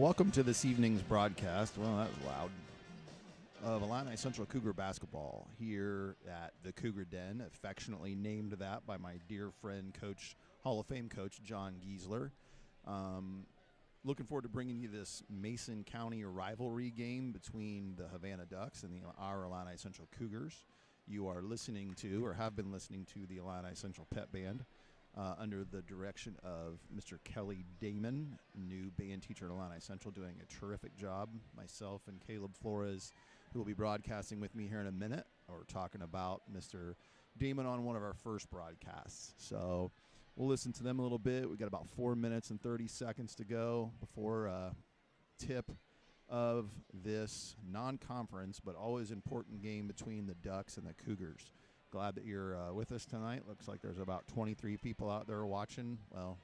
Welcome to this evening's broadcast. Well, that was loud. Of Illini Central Cougar basketball here at the Cougar Den, affectionately named that by my dear friend, Coach, Hall of Fame Coach John Giesler. Looking forward to bringing you this Mason County rivalry game between the Havana Ducks and our Illini Central Cougars. You are listening to, or have been listening to, the Illini Central Pep Band under the direction of Mr. Kelly Damon, new band teacher at Illini Central, doing a terrific job. Myself and Caleb Flores, who will be broadcasting with me here in a minute, or talking about Mr. Damon on one of our first broadcasts. So we'll listen to them a little bit. We've got about 4 minutes and 30 seconds to go before tip of this non-conference but always important game between the Ducks and the Cougars. Glad that you're with us tonight. Looks like there's about 23 people out there watching. Well,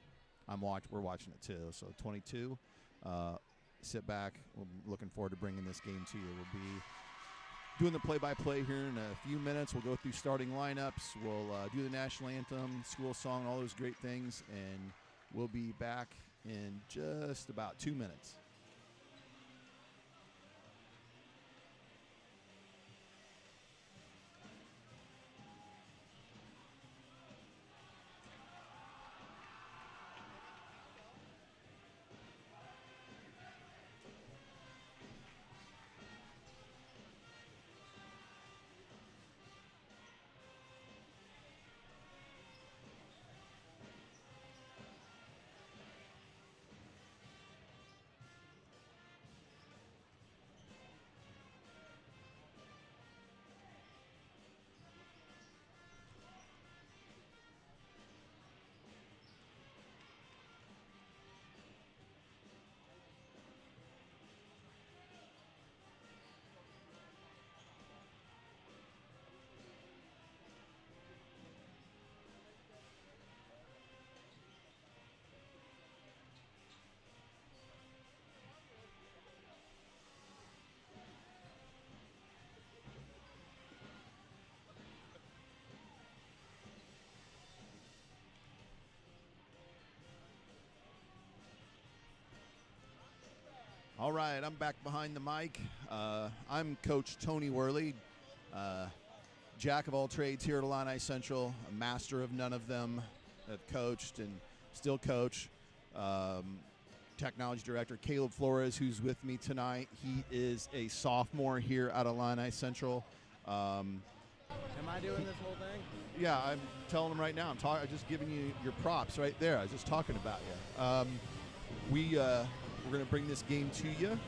we're watching it too, so 22. Sit back. We're looking forward to bringing this game to you. We'll be doing the play-by-play here in a few minutes. We'll go through starting lineups. We'll do the national anthem, school song, all those great things, and we'll be back in just about 2 minutes. All right, I'm back behind the mic. I'm Coach Tony Worley, jack of all trades here at Illini Central, a master of none of them. I've coached and still coach. Technology director Caleb Flores, who's with me tonight. He is a sophomore here at Illini Central. Am I doing this whole thing? Yeah, I'm telling him right now. I'm just giving you your props right there. I was just talking about you. We're going to bring this game to you.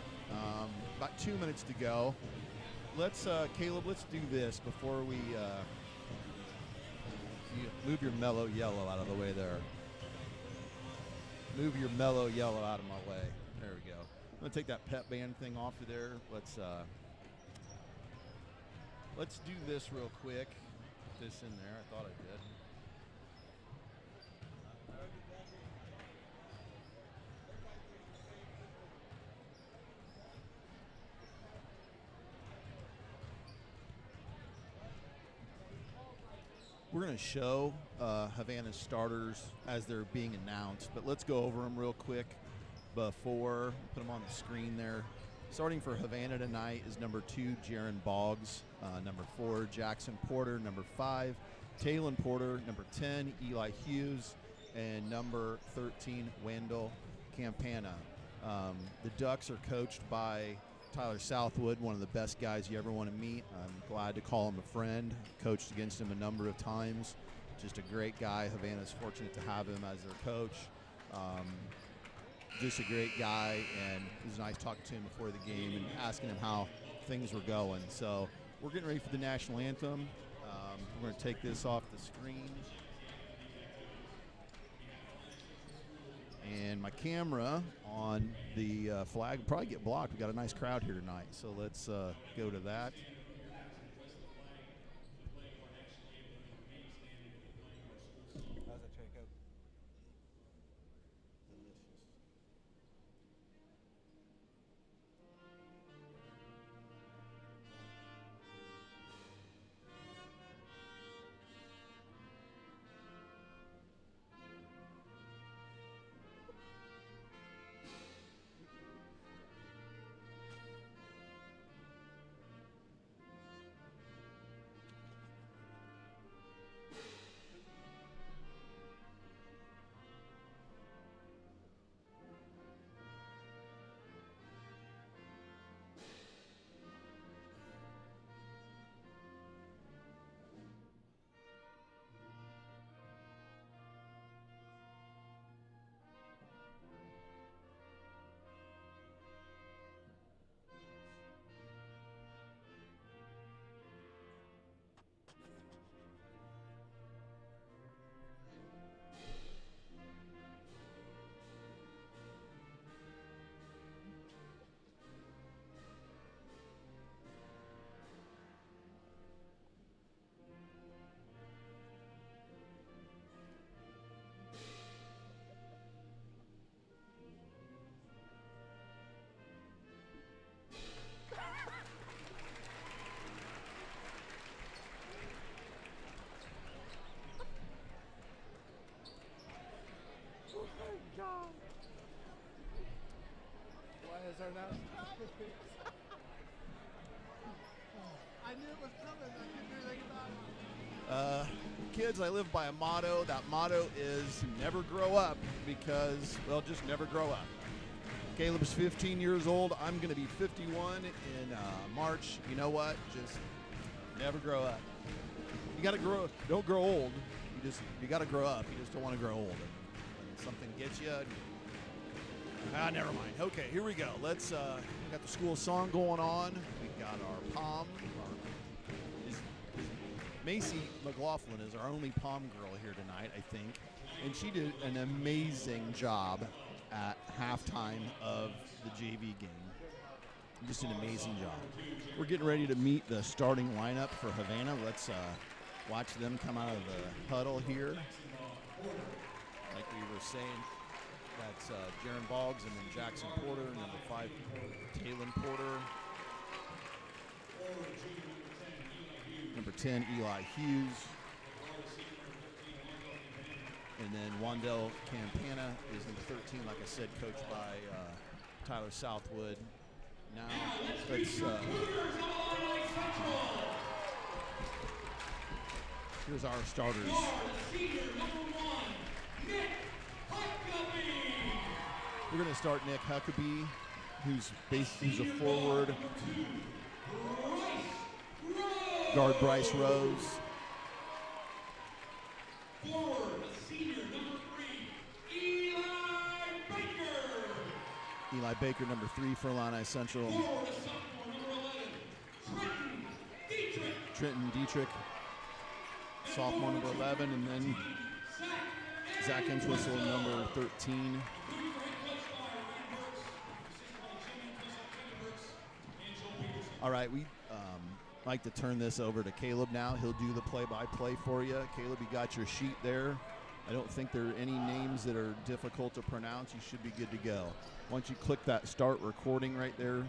About 2 minutes to go. Caleb, let's do this before we move your mellow yellow out of the way there. Move your mellow yellow out of my way. There we go. I'm going to take that pep band thing off of there. Let's do this real quick. Put this in there. I thought I did. We're going to show Havana's starters as they're being announced, but let's go over them real quick before put them on the screen there. Starting for Havana tonight is number 2, Jaron Boggs, number 4, Jackson Porter, number 5, Talon Porter, number 10, Eli Hughes, and number 13, Wendell Campana. The Ducks are coached by Tyler Southwood, one of the best guys you ever want to meet. I'm glad to call him a friend. Coached against him a number of times. Just a great guy. Havana's fortunate to have him as their coach. Just a great guy, and it was nice talking to him before the game and asking him how things were going. So we're getting ready for the national anthem. We're going to take this off the screen. And my camera on the flag will probably get blocked. We got a nice crowd here tonight, so let's go to that. How's that, Jacob? Delicious. now. I knew it was coming. I couldn't do anything about it. Kids, I live by a motto. That motto is never grow up because, well, just never grow up. Caleb's 15 years old. I'm going to be 51 in March. You know what? Just never grow up. You got to grow. Don't grow old. You got to grow up. You just don't want to grow old. And something gets you. Never mind. Okay, here we go. Let's. We got the school song going on. We got our pom. Macy McLaughlin is our only pom girl here tonight, I think, and she did an amazing job at halftime of the JV game. Just an amazing job. We're getting ready to meet the starting lineup for Havana. Let's watch them come out of the huddle here. Like we were saying, that's Jaron Boggs and then Jackson Porter, number 5, Talon Porter. Number 10, Eli Hughes. And then Wandell Campana is number 13, like I said, coached by Tyler Southwood. Now, let's here's our starters. We're going to start Nick Huckabee, who's a forward. Guard Bryce Rose. Forward, senior, number 3, Eli Baker. Eli Baker, number 3 for Illini Central. Forward, sophomore, number 11, Trenton Dietrich, sophomore, number 11, and then Zach Entwistle, number 13. All right, we like to turn this over to Caleb now. He'll do the play-by-play for you. Caleb, you got your sheet there. I don't think there are any names that are difficult to pronounce. You should be good to go. Once you click that start recording right there.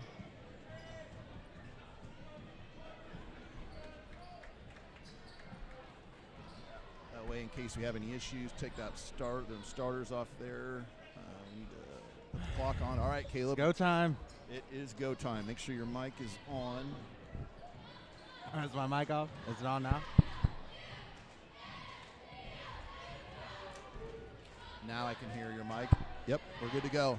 That way, in case we have any issues, take them starters off there. We need to put the clock on. All right, Caleb. Go time. It is go time. Make sure your mic is on. Is my mic off? Is it on now? Now I can hear your mic. Yep, we're good to go.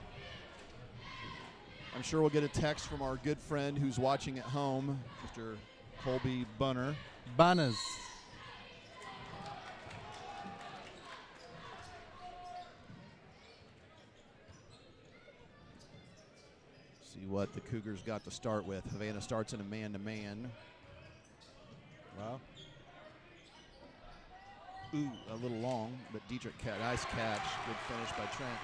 I'm sure we'll get a text from our good friend who's watching at home, Mr. Colby Bunner. Bunners. See what the Cougars got to start with. Havana starts in a man-to-man. Well. Ooh, a little long, but Dietrich, nice catch. Good finish by Trent.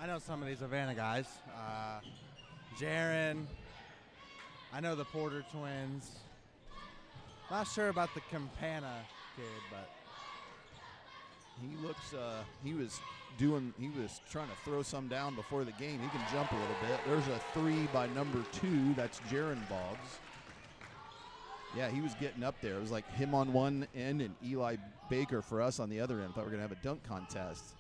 I know some of these Havana guys. Jaron. I know the Porter twins. Not sure about the Campana kid, but he looks, he was trying to throw some down before the game. He can jump a little bit. There's a 3 by number 2. That's Jaron Boggs. Yeah, he was getting up there. It was like him on one end and Eli Baker for us on the other end. Thought we were going to have a dunk contest.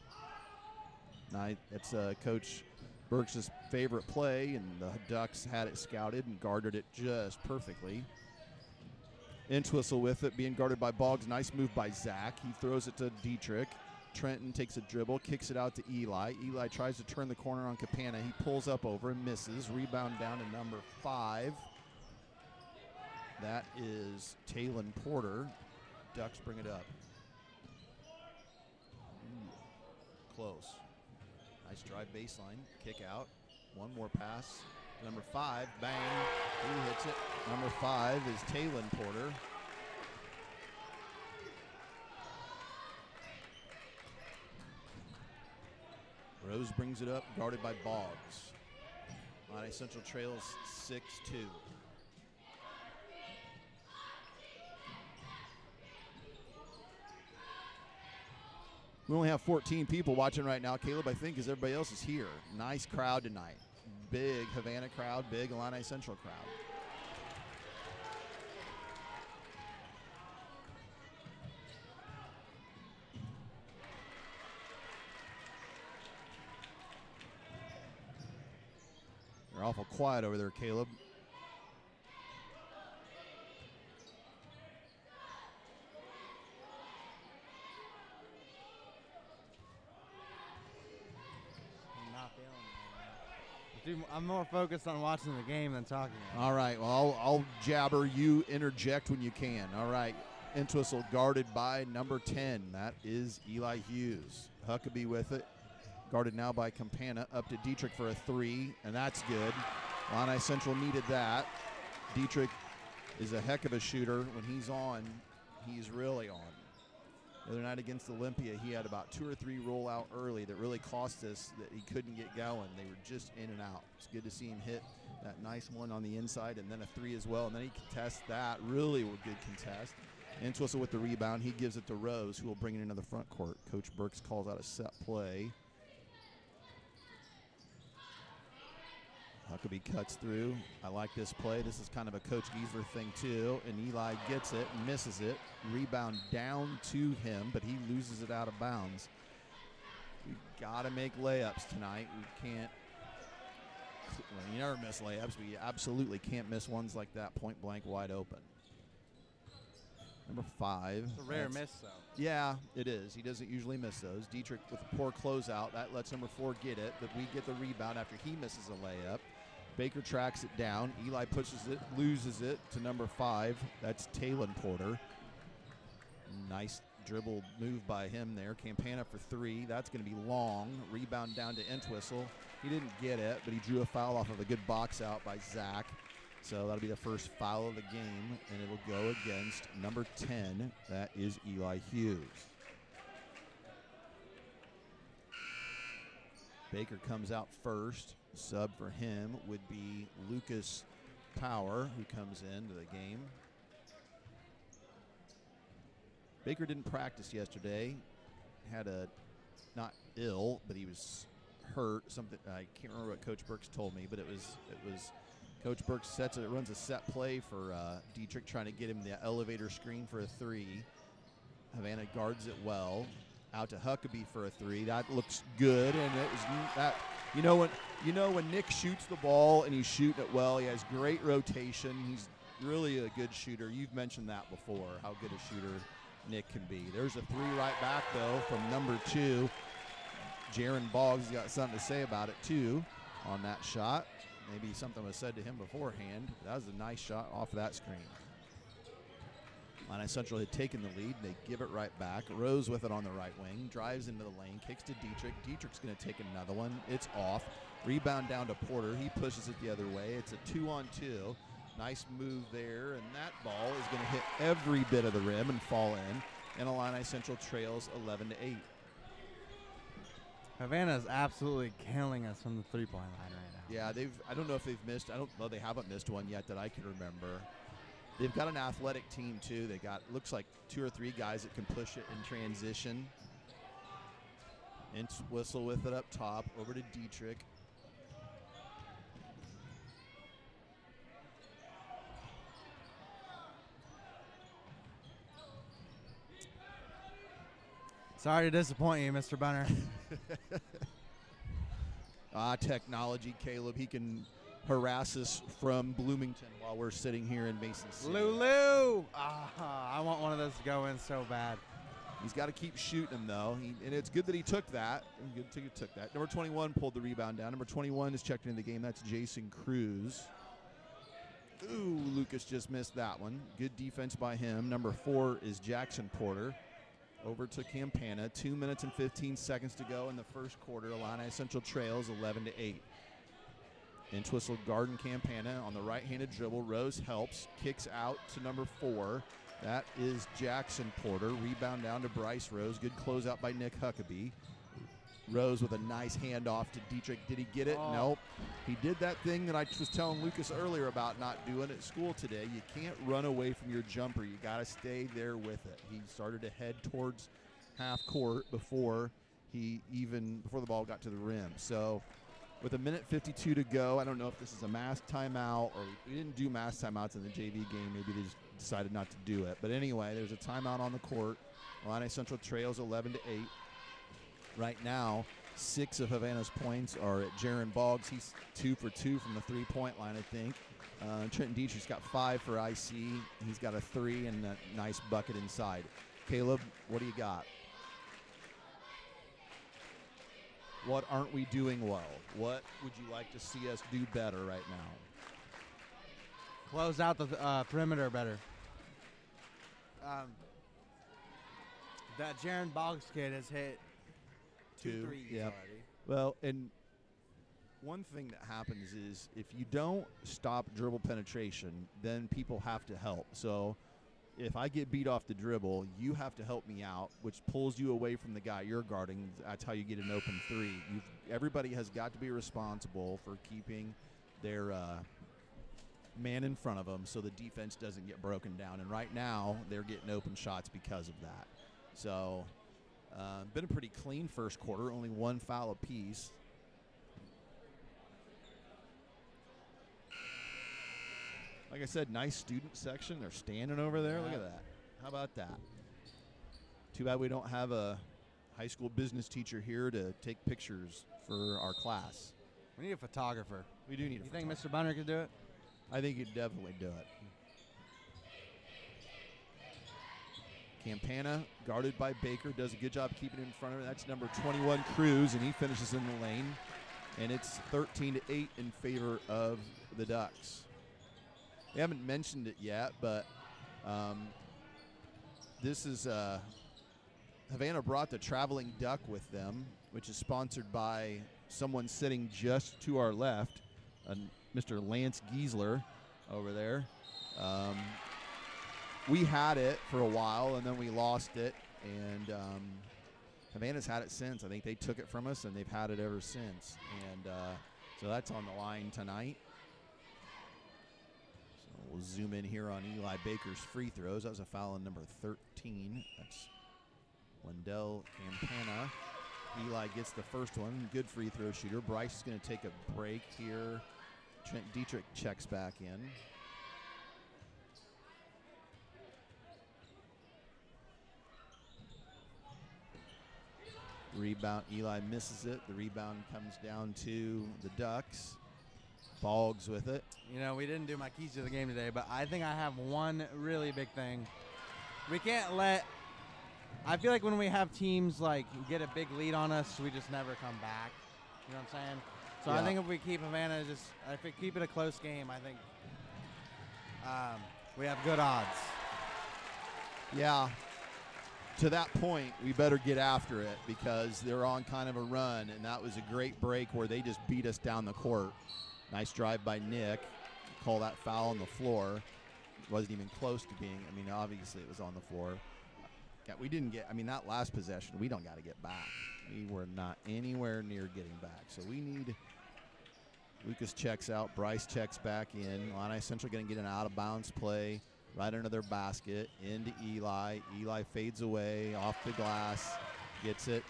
That's Coach Burks' favorite play, and the Ducks had it scouted and guarded it just perfectly. Entwistle with it, being guarded by Boggs. Nice move by Zach. He throws it to Dietrich. Trenton takes a dribble, kicks it out to Eli. Eli tries to turn the corner on Campana. He pulls up over and misses. Rebound down to number 5. That is Talon Porter. Ducks bring it up. Close. Nice drive baseline. Kick out. One more pass. Number 5. Bang. He hits it. Number 5 is Talon Porter. Rose brings it up, guarded by Boggs. Illini Central trails 6-2. We only have 14 people watching right now, Caleb, I think, because everybody else is here. Nice crowd tonight. Big Havana crowd, big Illini Central crowd. You're awful quiet over there, Caleb. I'm not feeling it. I'm more focused on watching the game than talking about it. All right, well, I'll jabber. You interject when you can. All right, Entwistle guarded by number 10. That is Eli Hughes. Huckabee with it. Guarded now by Campana. Up to Dietrich for a 3, and that's good. Illini Central needed that. Dietrich is a heck of a shooter. When he's on, he's really on. The other night against Olympia, he had about 2 or 3 roll out early that really cost us that he couldn't get going. They were just in and out. It's good to see him hit that nice one on the inside and then a 3 as well. And then he contests that. Really a good contest. Entwistle with the rebound. He gives it to Rose, who will bring it into the front court. Coach Burks calls out a set play. Huckabee cuts through. I like this play. This is kind of a Coach Giesler thing too. And Eli gets it and misses it. Rebound down to him, but he loses it out of bounds. We've got to make layups tonight. We can't. Well, you never miss layups. We absolutely can't miss ones like that, point blank, wide open. Number 5. It's a rare miss, though. Yeah, it is. He doesn't usually miss those. Dietrich with a poor closeout. That lets number 4 get it, but we get the rebound after he misses a layup. Baker tracks it down. Eli pushes it, loses it to number 5. That's Talon Porter. Nice dribble move by him there. Campana for 3. That's going to be long. Rebound down to Entwistle. He didn't get it, but he drew a foul off of a good box out by Zach. So that'll be the first foul of the game, and it'll go against number 10. That is Eli Hughes. Baker comes out first. Sub for him would be Lucas Power, who comes into the game. Baker didn't practice yesterday. Had a, not ill, but he was hurt. Something I can't remember what Coach Burks told me, but it was Coach Burks sets it, runs a set play for Dietrich, trying to get him the elevator screen for a 3. Havana guards it well. Out to Huckabee for a 3. That looks good, and it was that. You know when Nick shoots the ball and he's shooting it well. He has great rotation. He's really a good shooter. You've mentioned that before, how good a shooter Nick can be. There's a 3 right back though from number 2. Jaron Boggs got something to say about it too on that shot. Maybe something was said to him beforehand. That was a nice shot off of that screen. Illini Central had taken the lead. They give it right back. Rose with it on the right wing. Drives into the lane. Kicks to Dietrich. Dietrich's going to take another one. It's off. Rebound down to Porter. He pushes it the other way. It's a 2-on-2. Nice move there. And that ball is going to hit every bit of the rim and fall in. And Illini Central trails 11-8. Havana is absolutely killing us from the three-point line right now. Yeah, I don't know if they've missed. They haven't missed one yet that I can remember. They've got an athletic team too. They got, looks like 2 or 3 guys that can push it in transition. Entwistle with it up top, over to Dietrich. Sorry to disappoint you, Mr. Bunner. Technology, Caleb. He can harass us from Bloomington while we're sitting here in Mason City. Lulu! I want one of those to go in so bad. He's got to keep shooting them, though. And it's good that he took that. Good he took that. Number 21 pulled the rebound down. Number 21 is checked into the game. That's Jason Cruz. Ooh, Lucas just missed that one. Good defense by him. Number 4 is Jackson Porter. Over to Campana. 2 minutes and 15 seconds to go in the first quarter. Illini Central trails 11-8. Entwistle Garden Campana on the right-handed dribble. Rose helps. Kicks out to number 4. That is Jackson Porter. Rebound down to Bryce Rose. Good closeout by Nick Huckabee. Rose with a nice handoff to Dietrich. Did he get it? Oh. Nope. He did that thing that I was telling Lucas earlier about not doing at school today. You can't run away from your jumper. You got to stay there with it. He started to head towards half court before the ball got to the rim. So with 1:52 to go, I don't know if this is a mass timeout or we didn't do mass timeouts in the JV game. Maybe they just decided not to do it. But anyway, there's a timeout on the court. Illini Central trails 11-8. Right now, 6 of Havana's points are at Jaron Boggs. He's 2 for 2 from the three-point line, I think. Trenton Dietrich's got 5 for IC. He's got a 3 and a nice bucket inside. Caleb, what do you got? What aren't we doing well? What would you like to see us do better right now? Close out the perimeter better. That Jaron Boggs kid has hit 2 threes already. Well, and one thing that happens is if you don't stop dribble penetration, then people have to help. So if I get beat off the dribble, you have to help me out, which pulls you away from the guy you're guarding. That's how you get an open three. Everybody has got to be responsible for keeping their man in front of them so the defense doesn't get broken down. And right now, they're getting open shots because of that. So, been a pretty clean first quarter, only 1 foul apiece. Like I said, nice student section. They're standing over there. Look at that. How about that? Too bad we don't have a high school business teacher here to take pictures for our class. We need a photographer. We do need a You photographer. think Mr. Bunner could do it? I think he'd definitely do it. Campana, guarded by Baker, does a good job keeping it in front of her. That's number 21, Cruz, and he finishes in the lane. And it's 13-8 in favor of the Ducks. We haven't mentioned it yet, but this is Havana brought the traveling duck with them, which is sponsored by someone sitting just to our left, Mr. Lance Giesler over there. We had it for a while, and then we lost it, and Havana's had it since. I think they took it from us, and they've had it ever since. And so that's on the line tonight. We'll zoom in here on Eli Baker's free throws. That was a foul on number 13. That's Wendell Campana. Eli gets the first one. Good free throw shooter. Bryce is going to take a break here. Trent Dietrich checks back in. Rebound, Eli misses it. The rebound comes down to the Ducks. Boggs with it. You know, we didn't do my keys to the game today, but I think I have one really big thing. We can't let – I feel like when we have teams, like, get a big lead on us, we just never come back. You know what I'm saying? So Yeah. I think if we keep Havana if we keep it a close game, I think we have good odds. Yeah. To that point, we better get after it because they're on kind of a run, and that was a great break where they just beat us down the court. Nice drive by Nick. Call that foul on the floor. It wasn't even close to being. I mean, obviously it was on the floor. Yeah, we didn't get. I mean, that last possession, we don't got to get back. We were not anywhere near getting back. So we need. Lucas checks out. Bryce checks back in. Illini Central going to get an out-of-bounds play right under their basket into Eli. Eli fades away off the glass, gets it.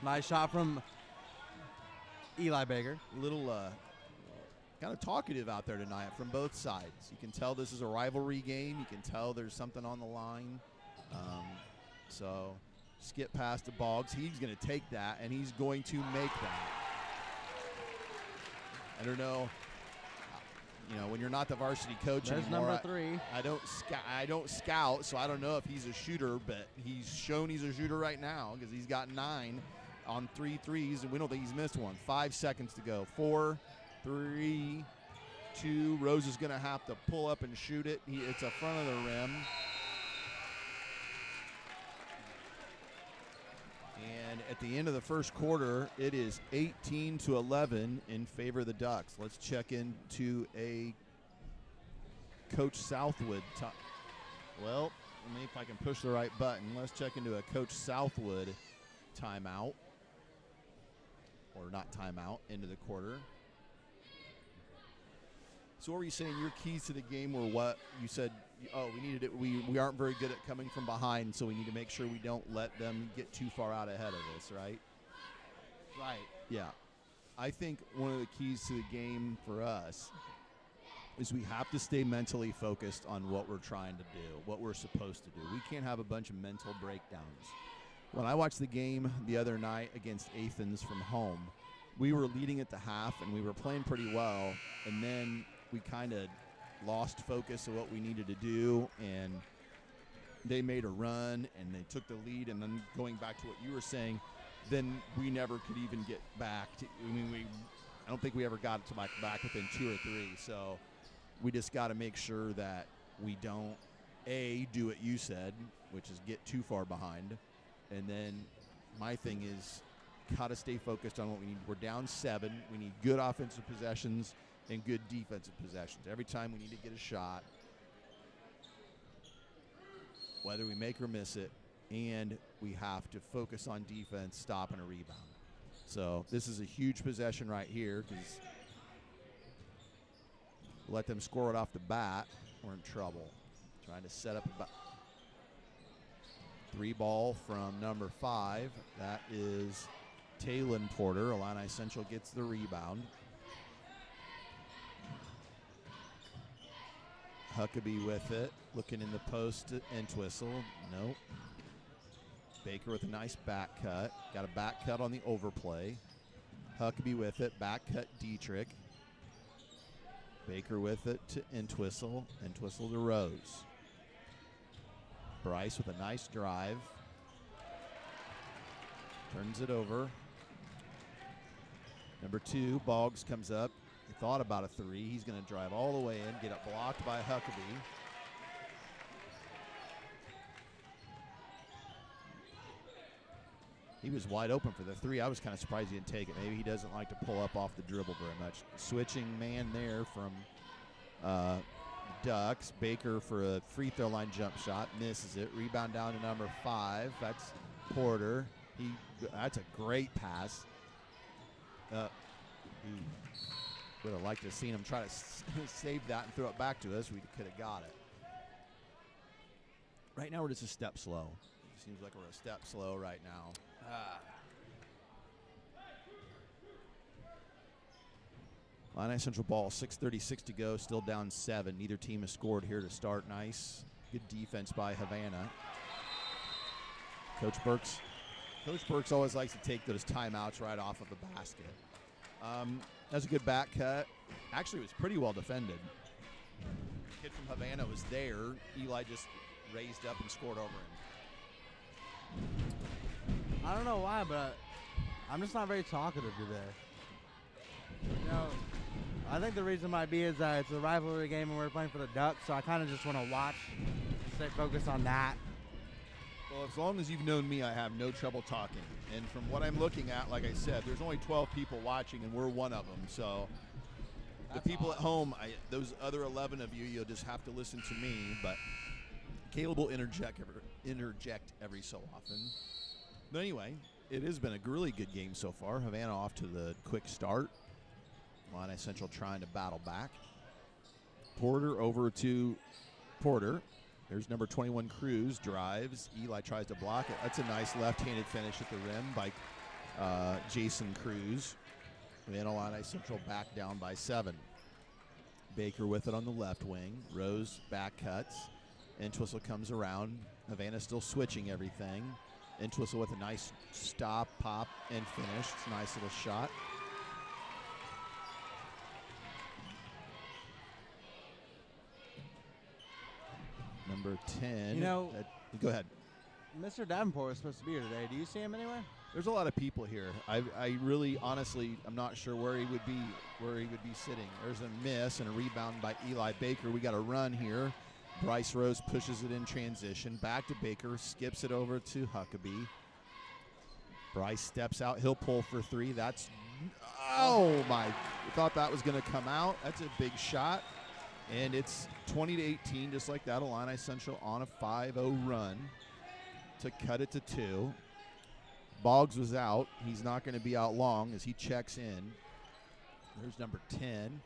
Nice shot from Eli Baker. Little kind of talkative out there tonight from both sides. You can tell this is a rivalry game. You can tell there's something on the line. So skip past the Boggs. He's going to take that, and he's going to make that. I don't know. You know, when you're not the varsity coach There's anymore, number 3. I don't scout, so I don't know if he's a shooter, but he's shown he's a shooter right now because he's got 9 on 3 threes, and we don't think he's missed one. 5 seconds to go. 4, 3, 2. Rose is going to have to pull up and shoot it. It's a front of the rim. And at the end of the first quarter, it is 18-11 in favor of the Ducks. Let's check into a Coach Southwood. Well, let me if I can push the right button. Let's check into a Coach Southwood timeout. Or not timeout, into the quarter. So what were you saying? Your keys to the game were what? You said, oh, we needed it. We aren't very good at coming from behind, so we need to make sure we don't let them get too far out ahead of us, right? Right. Yeah. I think one of the keys to the game for us is we have to stay mentally focused on what we're trying to do, what we're supposed to do. We can't have a bunch of mental breakdowns. When I watched the game the other night against Athens from home, we were leading at the half and we were playing pretty well, and then we kind of lost focus of what we needed to do, and they made a run and they took the lead, and then going back to what you were saying, then we never could even get back to, I don't think we ever got to back within 2 or 3. So we just got to make sure that we don't do what you said, which is get too far behind. And then my thing is got to stay focused on what we need. We're down 7. We need good offensive possessions and good defensive possessions. Every time we need to get a shot, whether we make or miss it, and we have to focus on defense, stopping a rebound. So this is a huge possession right here, because let them score it off the bat, we're in trouble. Trying to set up a 3 ball from number 5. That is Talon Porter. Illini Central gets the rebound. Huckabee with it, looking in the post and Entwistle. Nope. Baker with a nice back cut. Got a back cut on the overplay. Huckabee with it, back cut Dietrich. Baker with it to Entwistle. Entwistle to Rose. Bryce with a nice drive. Turns it over. Number 2, Boggs comes up. He thought about a 3. He's going to drive all the way in, get it blocked by Huckabee. He was wide open for the 3. I was kind of surprised he didn't take it. Maybe he doesn't like to pull up off the dribble very much. Switching man there from Ducks. Baker for a free throw line jump shot. Misses it. Rebound down to number 5. That's Porter. That's a great pass. Would have liked to have seen him try to save that and throw it back to us. We could have got it. Right now we're just a step slow. It seems like we're a step slow right now. Illini Central ball, 6:36 to go, still down 7. Neither team has scored here to start. Nice, good defense by Havana. Coach Burks always likes to take those timeouts right off of the basket. That's a good back cut. Actually, it was pretty well defended. The kid from Havana was there. Eli just raised up and scored over him. I don't know why, but I'm just not very talkative today. You know, I think the reason might be is that it's a rivalry game and we're playing for the Ducks, so I kind of just want to watch and stay focused on that. Well, as long as you've known me, I have no trouble talking. And from what I'm looking at, like I said, there's only 12 people watching, and we're one of them. So the people at home, those other 11 of you, you'll just have to listen to me. But Caleb will interject every so often. But anyway, it has been a really good game so far. Havana off to the quick start. Illini Central trying to battle back. Porter over to Porter. There's number 21, Cruz, drives. Eli tries to block it. That's a nice left-handed finish at the rim by Jason Cruz. And then Illini Central back down by 7. Baker with it on the left wing. Rose back cuts. Entwistle comes around. Havana still switching everything. Entwistle with a nice stop, pop, and finish. It's a nice little shot. Number 10. You know, go ahead. Mr. Davenport was supposed to be here today. Do you see him anywhere? There's a lot of people here. I really, honestly, I'm not sure where he would be sitting. There's a miss and a rebound by Eli Baker. We got a run here. Bryce Rose pushes it in transition. Back to Baker. Skips it over to Huckabee. Bryce steps out. He'll pull for 3. That's, oh my, thought that was going to come out. That's a big shot. And it's 20-18, just like that. Illini Central on a 5-0 run to cut it to 2. Boggs was out. He's not going to be out long as he checks in. There's number 10.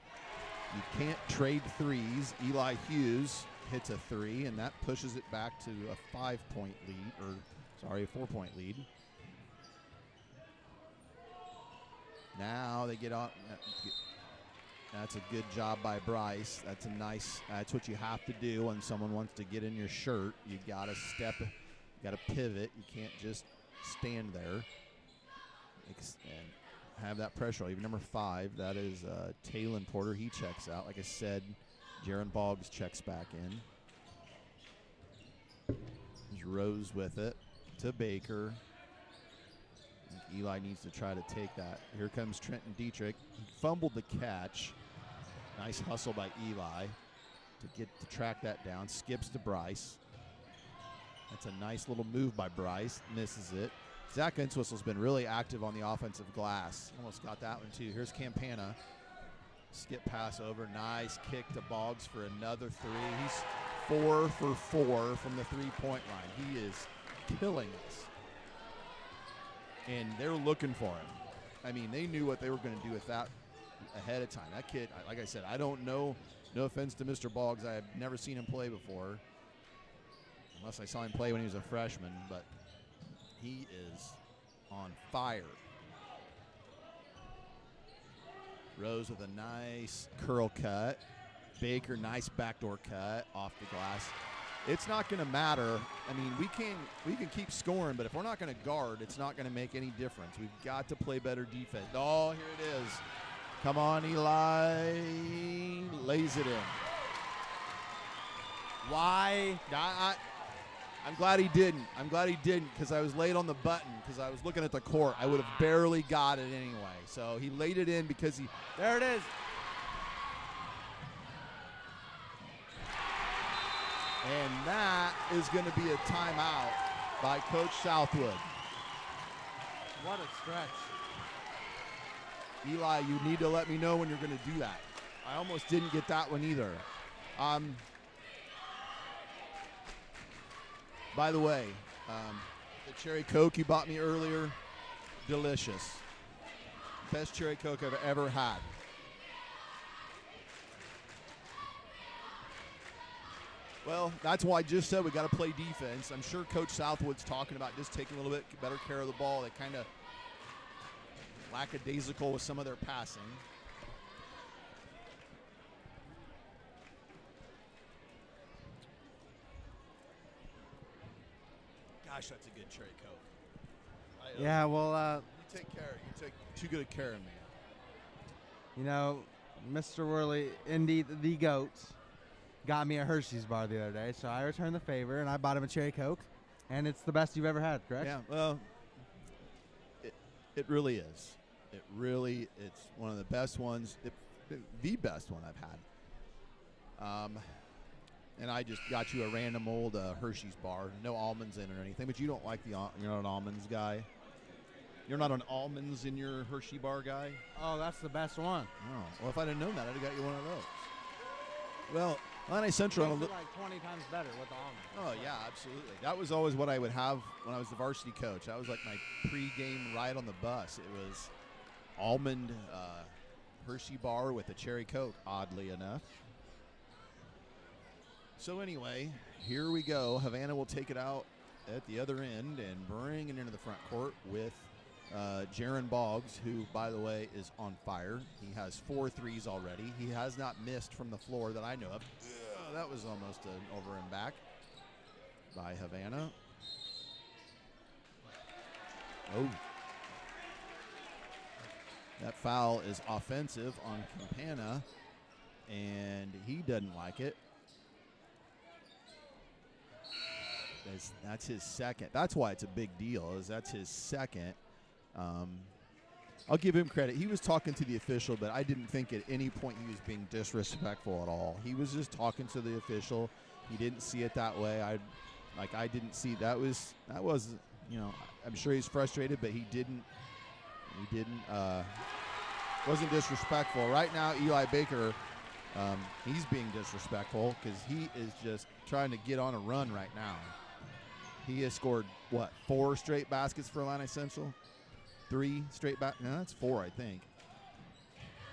You can't trade threes. Eli Hughes hits a 3, and that pushes it back to a 5-point lead, a 4-point lead. Now they get on. That's a good job by Bryce. That's a nice. That's what you have to do when someone wants to get in your shirt. You got to pivot. You can't just stand there and have that pressure. Even number 5, that is Talon Porter. He checks out. Like I said, Jaron Boggs checks back in. There's Rose with it to Baker. I think Eli needs to try to take that. Here comes Trenton Dietrich. He fumbled the catch. Nice hustle by Eli to track that down. Skips to Bryce. That's a nice little move by Bryce. Misses it. Zach Entwistle's been really active on the offensive glass. Almost got that one too. Here's Campana. Skip pass over. Nice kick to Boggs for another 3. He's 4 for 4 from the 3-point line. He is killing us. And they're looking for him. I mean, they knew what they were going to do with that ahead of time. That kid, like I said, I don't know. No offense to Mr. Boggs. I have never seen him play before. Unless I saw him play when he was a freshman. But he is on fire. Rose with a nice curl cut. Baker, nice backdoor cut off the glass. It's not going to matter. I mean, we can keep scoring, but if we're not going to guard, it's not going to make any difference. We've got to play better defense. Oh, here it is. Come on, Eli. Lays it in. Why? I'm glad he didn't. I'm glad he didn't because I was late on the button because I was looking at the court. I would have barely got it anyway. So he laid it in because he. There it is. And that is going to be a timeout by Coach Southwood. What a stretch. Eli, you need to let me know when you're going to do that. I almost didn't get that one either. By the way, the cherry Coke you bought me earlier, delicious. Best cherry Coke I've ever had. Well, that's why I just said we got to play defense. I'm sure Coach Southwood's talking about just taking a little bit better care of the ball. They kind of lackadaisical with some of their passing. Gosh, that's a good cherry Coke. Yeah, well, You take too good care of me. you know, Mr. Worley, indeed the GOAT, got me a Hershey's bar the other day, so I returned the favor and I bought him a cherry Coke, and it's the best you've ever had, correct? Yeah, well, it really is. It's one of the best ones, the best one I've had. And I just got you a random old Hershey's bar, no almonds in it or anything, but you don't like you're not an almonds guy. You're not an almonds in your Hershey bar guy? Oh, that's the best one. Oh, well, if I'd have known that, I'd have got you one of those. Well, Illini Central. It's like 20 times better with the almonds. Oh, yeah, absolutely. That was always what I would have when I was the varsity coach. That was like my pregame ride on the bus. It was almond Hershey bar with a cherry Coke, oddly enough. So anyway, here we go. Havana will take it out at the other end and bring it into the front court with Jaron Boggs, who, by the way, is on fire. He has 4 threes already. He has not missed from the floor that I know of. That was almost an over and back by Havana. Oh. That foul is offensive on Campana, and he doesn't like it. That's his second. That's why it's a big deal, is that's his second. I'll give him credit. He was talking to the official, but I didn't think at any point he was being disrespectful at all. He was just talking to the official. He didn't see it that way. I didn't see that was I'm sure he's frustrated, but he wasn't disrespectful. Right now, Eli Baker, he's being disrespectful because he is just trying to get on a run right now. He has scored, 4 straight baskets for Illini Central? 3 straight baskets? No, that's 4, I think.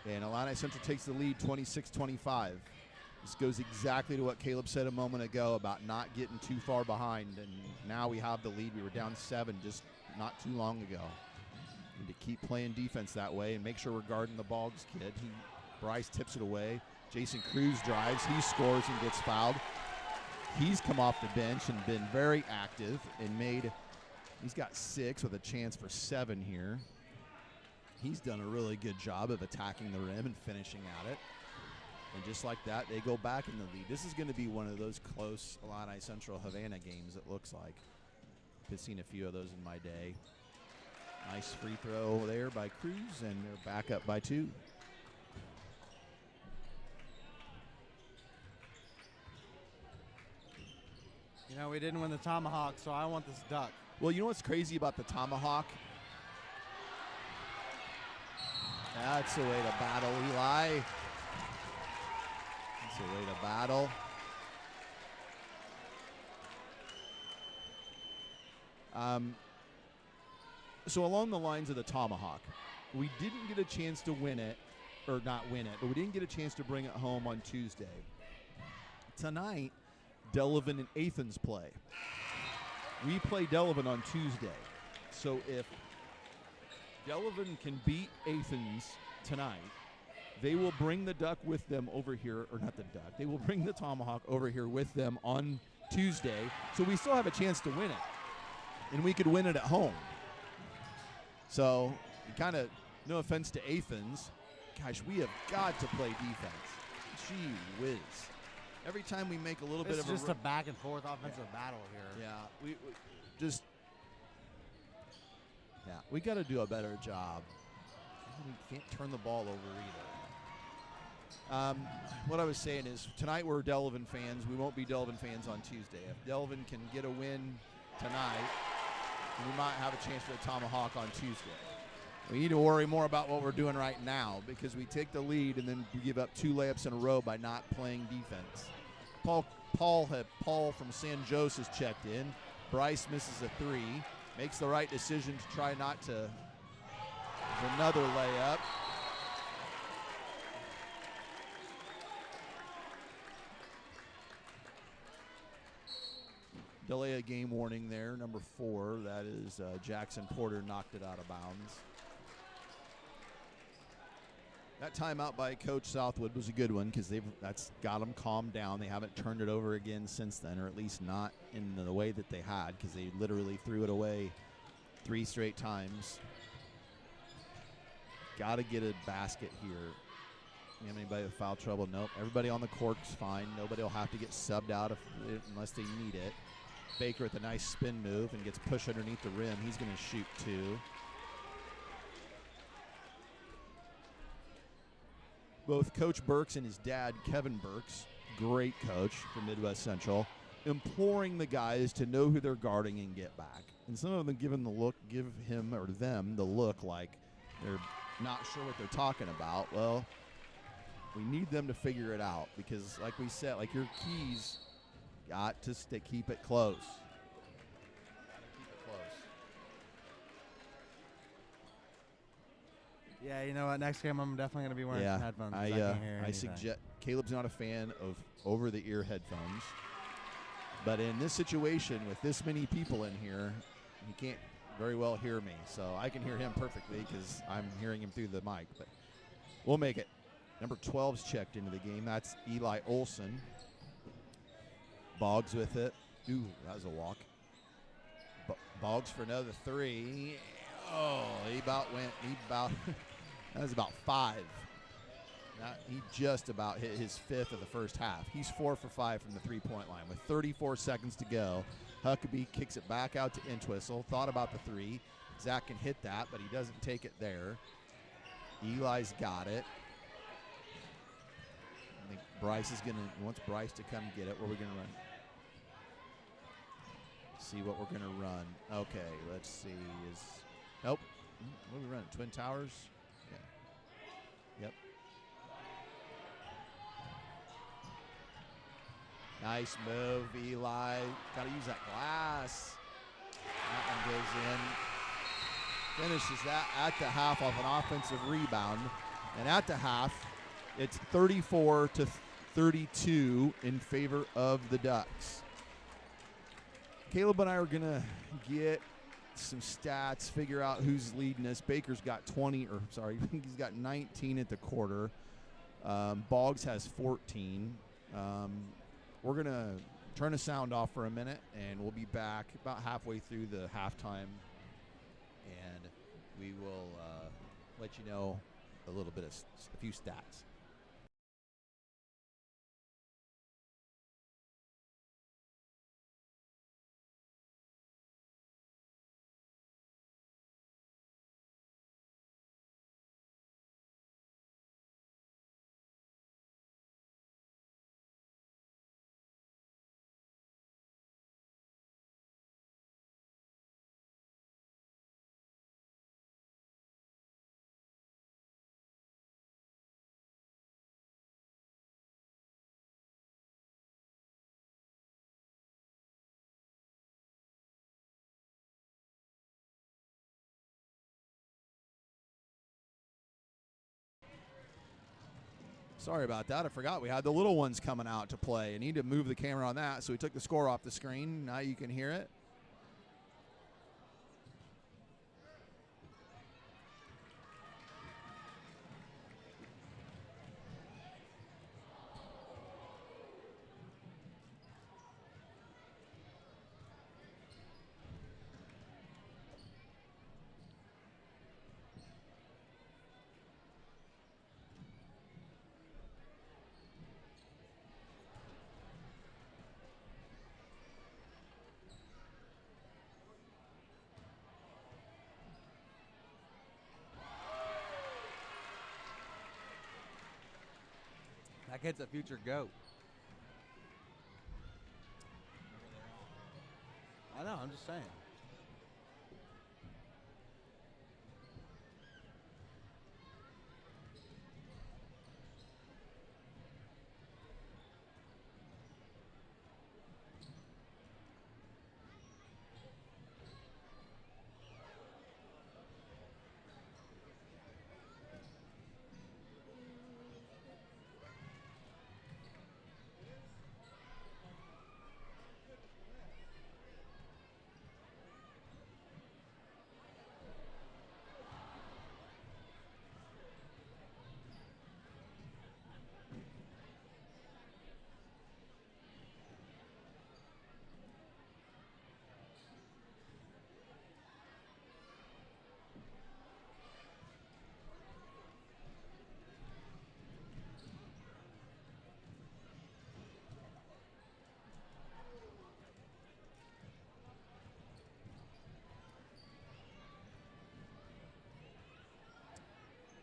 And Illini Central takes the lead 26-25. This goes exactly to what Caleb said a moment ago about not getting too far behind. And now we have the lead. We were down 7 just not too long ago. Need to keep playing defense that way and make sure we're guarding the Boggs kid. Bryce tips it away. Jason Cruz drives. He scores and gets fouled. He's come off the bench and been very active and made He's got 6 with a chance for 7 here. He's done a really good job of attacking the rim and finishing at it. And just like that, they go back in the lead. This is going to be one of those close Illini Central Havana games, it looks like. I've seen a few of those in my day. Nice free throw there by Cruz, and they're back up by 2. You know, we didn't win the tomahawk, so I want this duck. Well, you know what's crazy about the tomahawk? That's a way to battle, Eli. That's a way to battle. So along the lines of the tomahawk, we didn't get a chance to win it, or not win it, but we didn't get a chance to bring it home on Tuesday. Tonight, Delavan and Athens play. We play Delavan on Tuesday. So if Delavan can beat Athens tonight, they will bring the duck with them over here, or not the duck, they will bring the tomahawk over here with them on Tuesday. So we still have a chance to win it, and we could win it at home. So kind of, no offense to Athens, gosh, we have got to play defense. Gee whiz. Every time we make a little bit of just a back and forth offensive battle here. Yeah, we just, we got to do a better job. We can't turn the ball over either. What I was saying is, tonight we're Delavan fans. We won't be Delavan fans on Tuesday. If Delavan can get a win tonight, we might have a chance for the tomahawk on Tuesday. We need to worry more about what we're doing right now, because we take the lead and then we give up 2 layups in a row by not playing defense. Paul from San Jose has checked in. Bryce misses a 3. Makes the right decision to try not to. There's another layup. Delay a game warning there, number 4. That is Jackson Porter knocked it out of bounds. That timeout by Coach Southwood was a good one, because that's got them calmed down. They haven't turned it over again since then, or at least not in the way that they had, because they literally threw it away 3 straight times. Got to get a basket here. You have anybody with foul trouble? Nope. Everybody on the court's fine. Nobody will have to get subbed out unless they need it. Baker with a nice spin move and gets pushed underneath the rim. He's going to shoot 2. Both Coach Burks and his dad, Kevin Burks, great coach for Midwest Central, imploring the guys to know who they're guarding and get back. And some of them give him the look like they're not sure what they're talking about. Well, we need them to figure it out, because like we said, like your keys got to keep it close. Yeah, you know what? Next game, I'm definitely going to be wearing some headphones. I suggest Caleb's not a fan of over-the-ear headphones, but in this situation with this many people in here, he can't very well hear me. So I can hear him perfectly because I'm hearing him through the mic. But we'll make it. Number 12's checked into the game. That's Eli Olson. Boggs with it. Ooh, that was a walk. Boggs for another 3. Oh, that was about 5. He just about hit his 5th of the first half. He's 4 for 5 from the 3-point line. With 34 seconds to go, Huckabee kicks it back out to Entwistle. Thought about the 3. Zach can hit that, but he doesn't take it there. Eli's got it. I think Bryce wants Bryce to come get it. What are we going to run? See what we're going to run. Okay, let's see. Nope. What are we running? Twin Towers? Yeah. Yep. Nice move, Eli. Got to use that glass. That one goes in. Finishes that at the half off an offensive rebound. And at the half, it's 34-32 in favor of the Ducks. Caleb and I are going to get some stats, figure out who's leading us. Baker's got he's got 19 at the quarter. Boggs has 14. We're going to turn the sound off for a minute, and we'll be back about halfway through the halftime, and we will let you know a little bit of a few stats. Sorry about that. I forgot we had the little ones coming out to play. I need to move the camera on that, so we took the score off the screen. Now you can hear it. That kid's a future GOAT. I know, I'm just saying.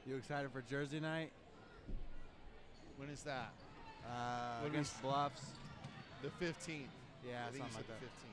You excited for Jersey night? When is that? What do we Against Bluffs. The 15th. Yeah, I think you something said like the that. 15th.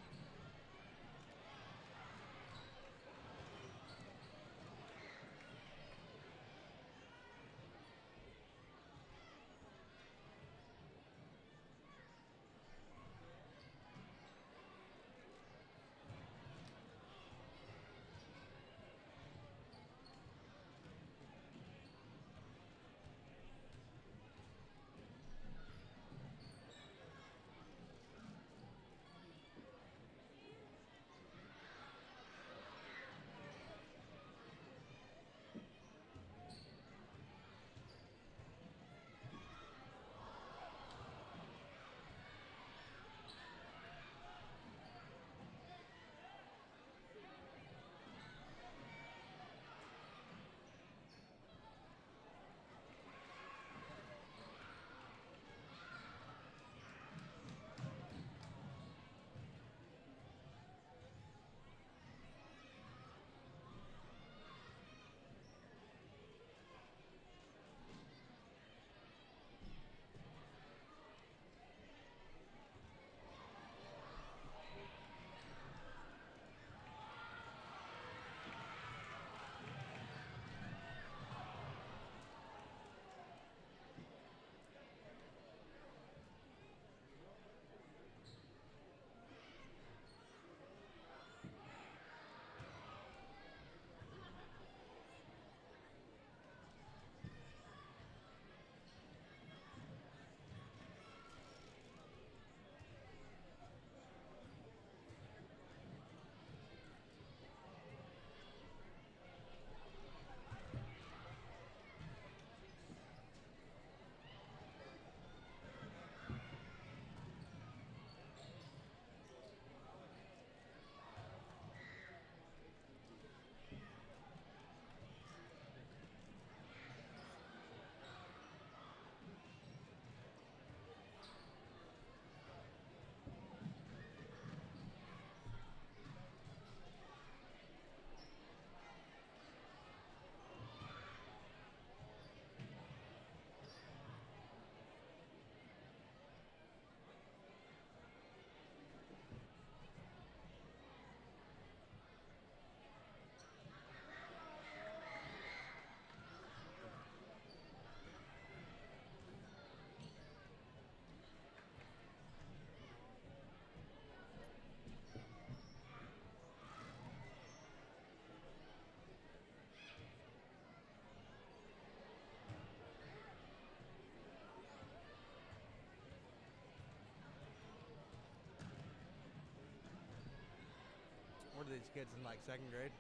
these kids in like second grade?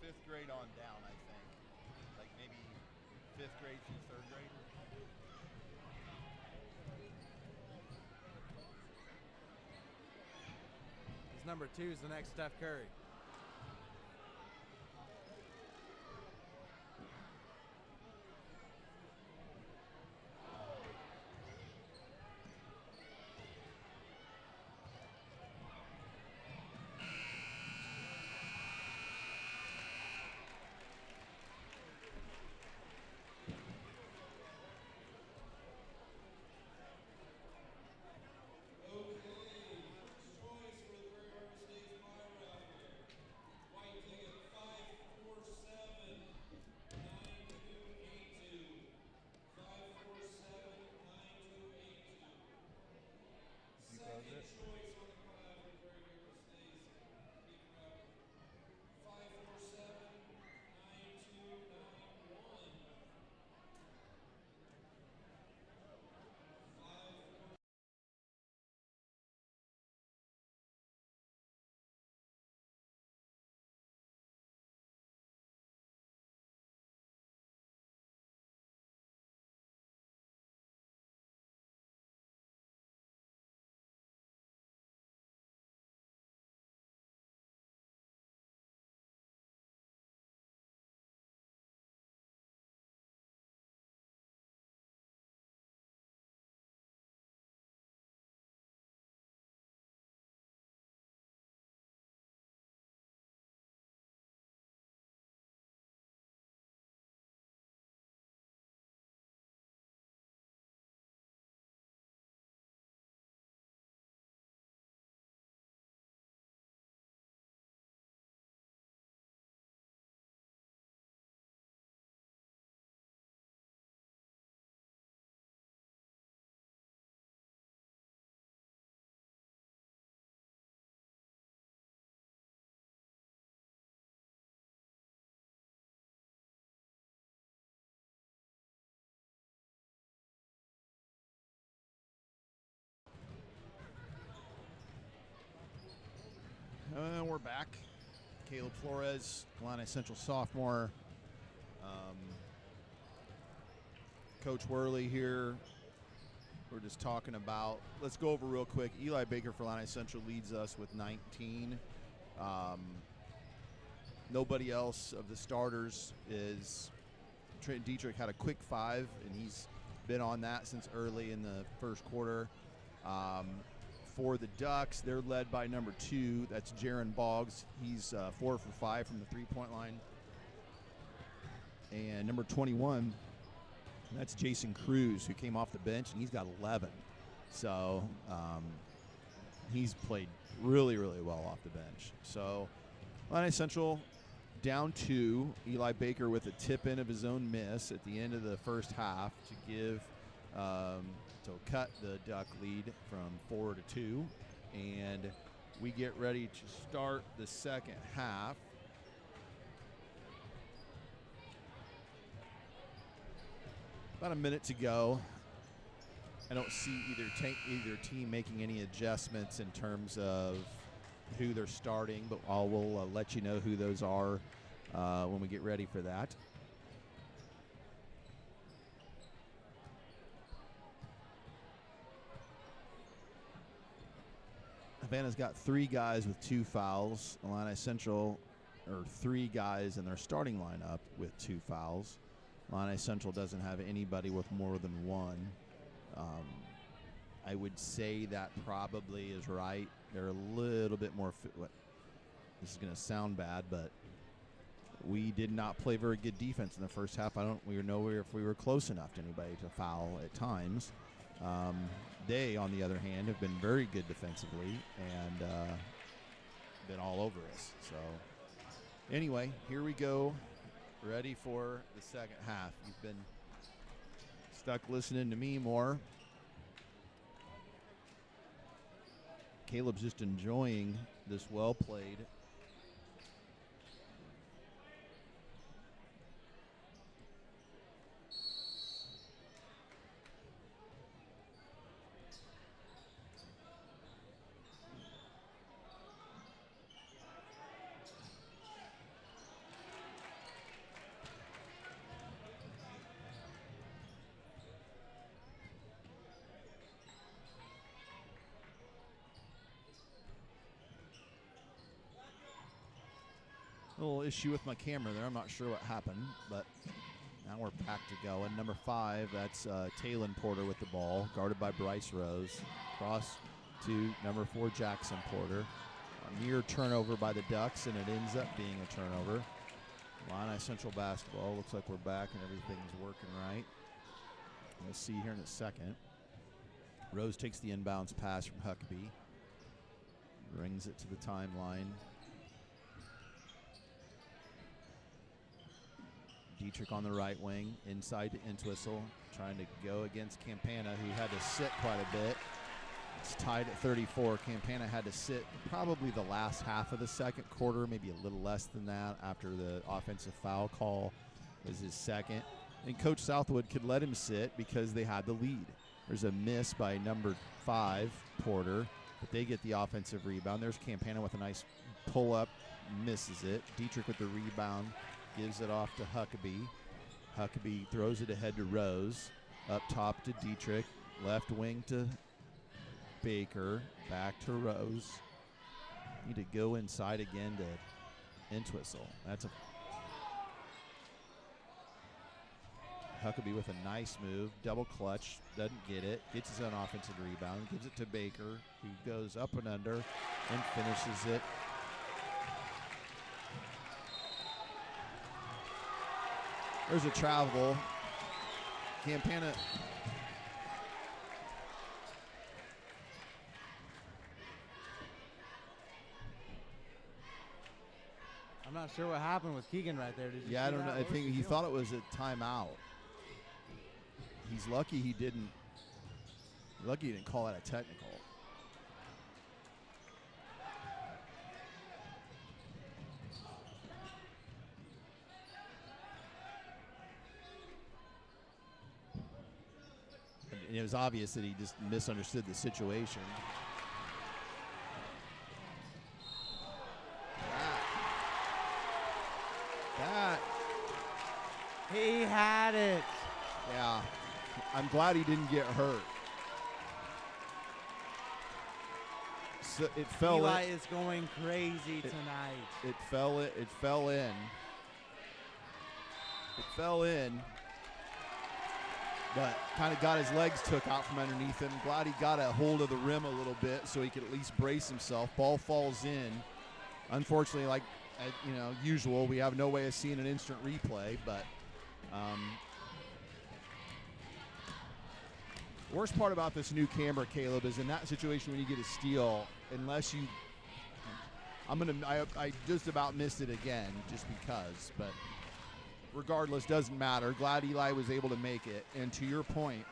Fifth grade on down, I think. Like maybe fifth grade through third grade. This number 2 is the next Steph Curry. You close it. We're back. Caleb Flores, Illini Central sophomore. Coach Worley here. We're just talking about, let's go over real quick. Eli Baker for Illini Central leads us with 19. Nobody else of the starters is, Trent Dietrich had a quick 5, and he's been on that since early in the first quarter. For the Ducks, they're led by number 2. That's Jaron Boggs. He's 4 for 5 from the three-point line. And number 21, that's Jason Cruz, who came off the bench, and he's got 11. So he's played really, really well off the bench. So Illini Central down 2. Eli Baker with a tip-in of his own miss at the end of the first half to give to cut the Duck lead from 4 to 2. And we get ready to start the second half. About a minute to go. I don't see either team making any adjustments in terms of who they're starting, but we'll let you know who those are when we get ready for that. Havana's got 3 guys with 2 fouls. Illini Central are 3 guys in their starting lineup with 2 fouls. Illini Central doesn't have anybody with more than 1. I would say that probably is right. They're a little bit more this is going to sound bad, but we did not play very good defense in the first half. We were nowhere if we were close enough to anybody to foul at times. They, on the other hand, have been very good defensively and been all over us. So anyway, here we go. Ready for the second half. You've been stuck listening to me more. Caleb's just enjoying this well played. little issue with my camera there. I'm not sure what happened, but now we're back to going. Number 5, that's Talon Porter with the ball, guarded by Bryce Rose. Cross to number 4, Jackson Porter. A near turnover by the Ducks, and it ends up being a turnover. Illini Central basketball. Looks like we're back and everything's working right. We'll see here in a second. Rose takes the inbounds pass from Huckabee. Brings it to the timeline. Dietrich on the right wing, inside to Entwistle, trying to go against Campana, who had to sit quite a bit. It's tied at 34. Campana had to sit probably the last half of the second quarter, maybe a little less than that, after the offensive foul call was his second. And Coach Southwood could let him sit because they had the lead. There's a miss by number 5, Porter, but they get the offensive rebound. There's Campana with a nice pull-up, misses it. Dietrich with the rebound, gives it off to Huckabee. Huckabee throws it ahead to Rose. Up top to Dietrich. Left wing to Baker. Back to Rose. Need to go inside again to Entwistle. That's a Huckabee with a nice move. Double clutch. Doesn't get it. Gets his own offensive rebound. Gives it to Baker, who goes up and under and finishes it. There's a travel. Campana. I'm not sure what happened with Keegan right there. Did you Yeah, I see don't know. that? I What was think he doing? thought it was a timeout. He's lucky he didn't. Lucky he didn't call that a technical. And it was obvious that he just misunderstood the situation. That, He had it. yeah. I'm glad he didn't get hurt. So it fell Eli in. is going crazy tonight. It fell in. It fell in. It fell in. But kind of got his legs took out from underneath him. Glad he got a hold of the rim a little bit so he could at least brace himself. Ball falls in. Unfortunately, like usual, we have no way of seeing an instant replay. But worst part about this new camera, Caleb, is in that situation when you get a steal, unless you, I just about missed it again just because, but regardless, doesn't matter. Glad Eli was able to make it. And to your point,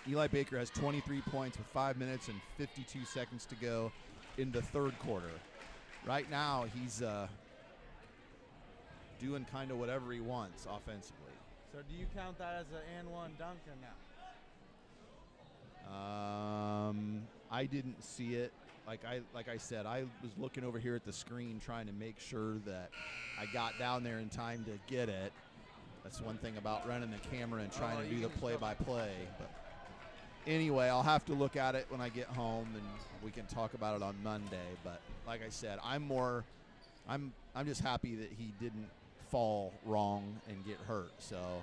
Eli Baker has 23 points with 5 minutes and 52 seconds to go in the third quarter. Right now, he's doing kind of whatever he wants offensively. So do you count that as an and one dunk or no? I didn't see it. Like I said, I was looking over here at the screen trying to make sure that I got down there in time to get it. That's one thing about running the camera and trying to do the play-by-play. But anyway, I'll have to look at it when I get home, and we can talk about it on Monday. But like I said, I'm just happy that he didn't fall wrong and get hurt. So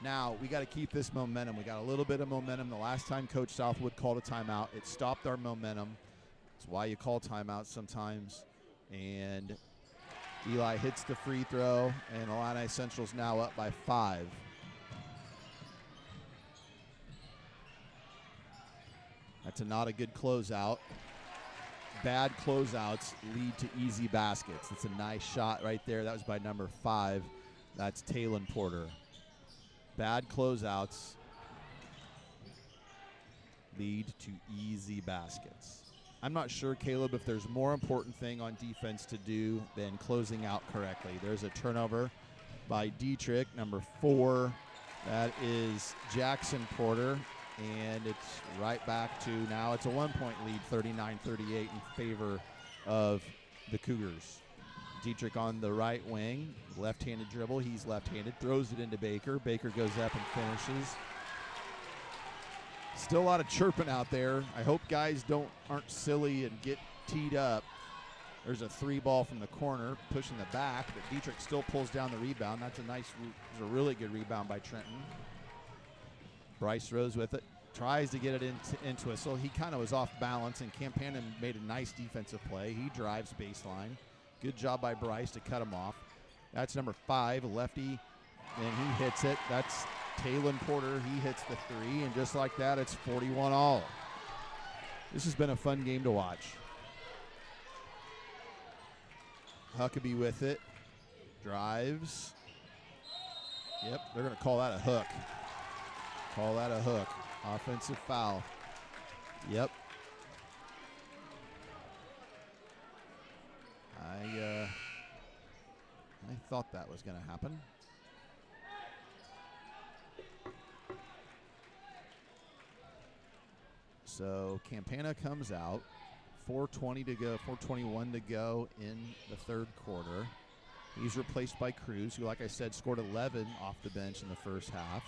now we got to keep this momentum. We got a little bit of momentum. The last time Coach Southwood called a timeout, it stopped our momentum. That's why you call timeouts sometimes. And Eli hits the free throw, and Illini Central's now up by 5. That's not a good closeout. Bad closeouts lead to easy baskets. That's a nice shot right there. That was by number 5. That's Talon Porter. Bad closeouts lead to easy baskets. I'm not sure, Caleb, if there's a more important thing on defense to do than closing out correctly. There's a turnover by Dietrich, number 4. That is Jackson Porter, and it's right back to now it's a 1-point lead, 39-38 in favor of the Cougars. Dietrich on the right wing, left-handed dribble. He's left-handed, throws it into Baker. Baker goes up and finishes. Still a lot of chirping out there. I hope guys aren't silly and get teed up. There's a 3 ball from the corner, pushing the back, but Dietrich still pulls down the rebound. That's a really good rebound by Trenton. Bryce Rose with it, tries to get it into Whistle. He kind of was off balance, and Campana made a nice defensive play. He drives baseline. Good job by Bryce to cut him off. That's number 5, lefty, and he hits it. That's Talon Porter. He hits the 3, and just like that, it's 41-all. This has been a fun game to watch. Huckabee with it. Drives. Yep, they're going to call that a hook. Call that a hook. Offensive foul. Yep. I thought that was going to happen. So Campana comes out. 4:20 to go, 4:21 to go in the third quarter. He's replaced by Cruz, who, like I said, scored 11 off the bench in the first half.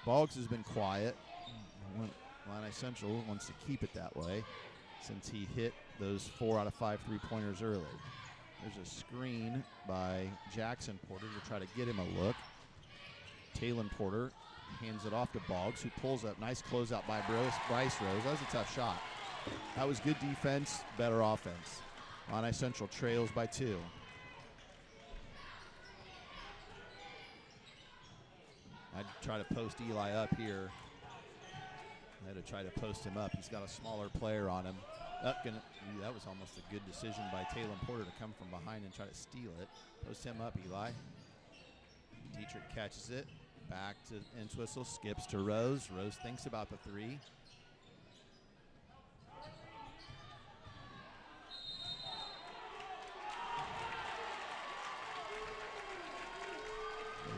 Boggs has been quiet. Illini Central wants to keep it that way since he hit those 4 out of 5 3-pointers early. There's a screen by Jackson Porter to try to get him a look. Talon Porter hands it off to Boggs, who pulls up. Nice closeout by Bryce Rose. That was a tough shot. That was good defense, better offense. Illini Central trails by 2. I'd try to post Eli up here. I had to try to post him up. He's got a smaller player on him. That was almost a good decision by Talon Porter to come from behind and try to steal it. Post him up, Eli. Dietrich catches it. Back to Entwistle, skips to Rose. Rose thinks about the 3.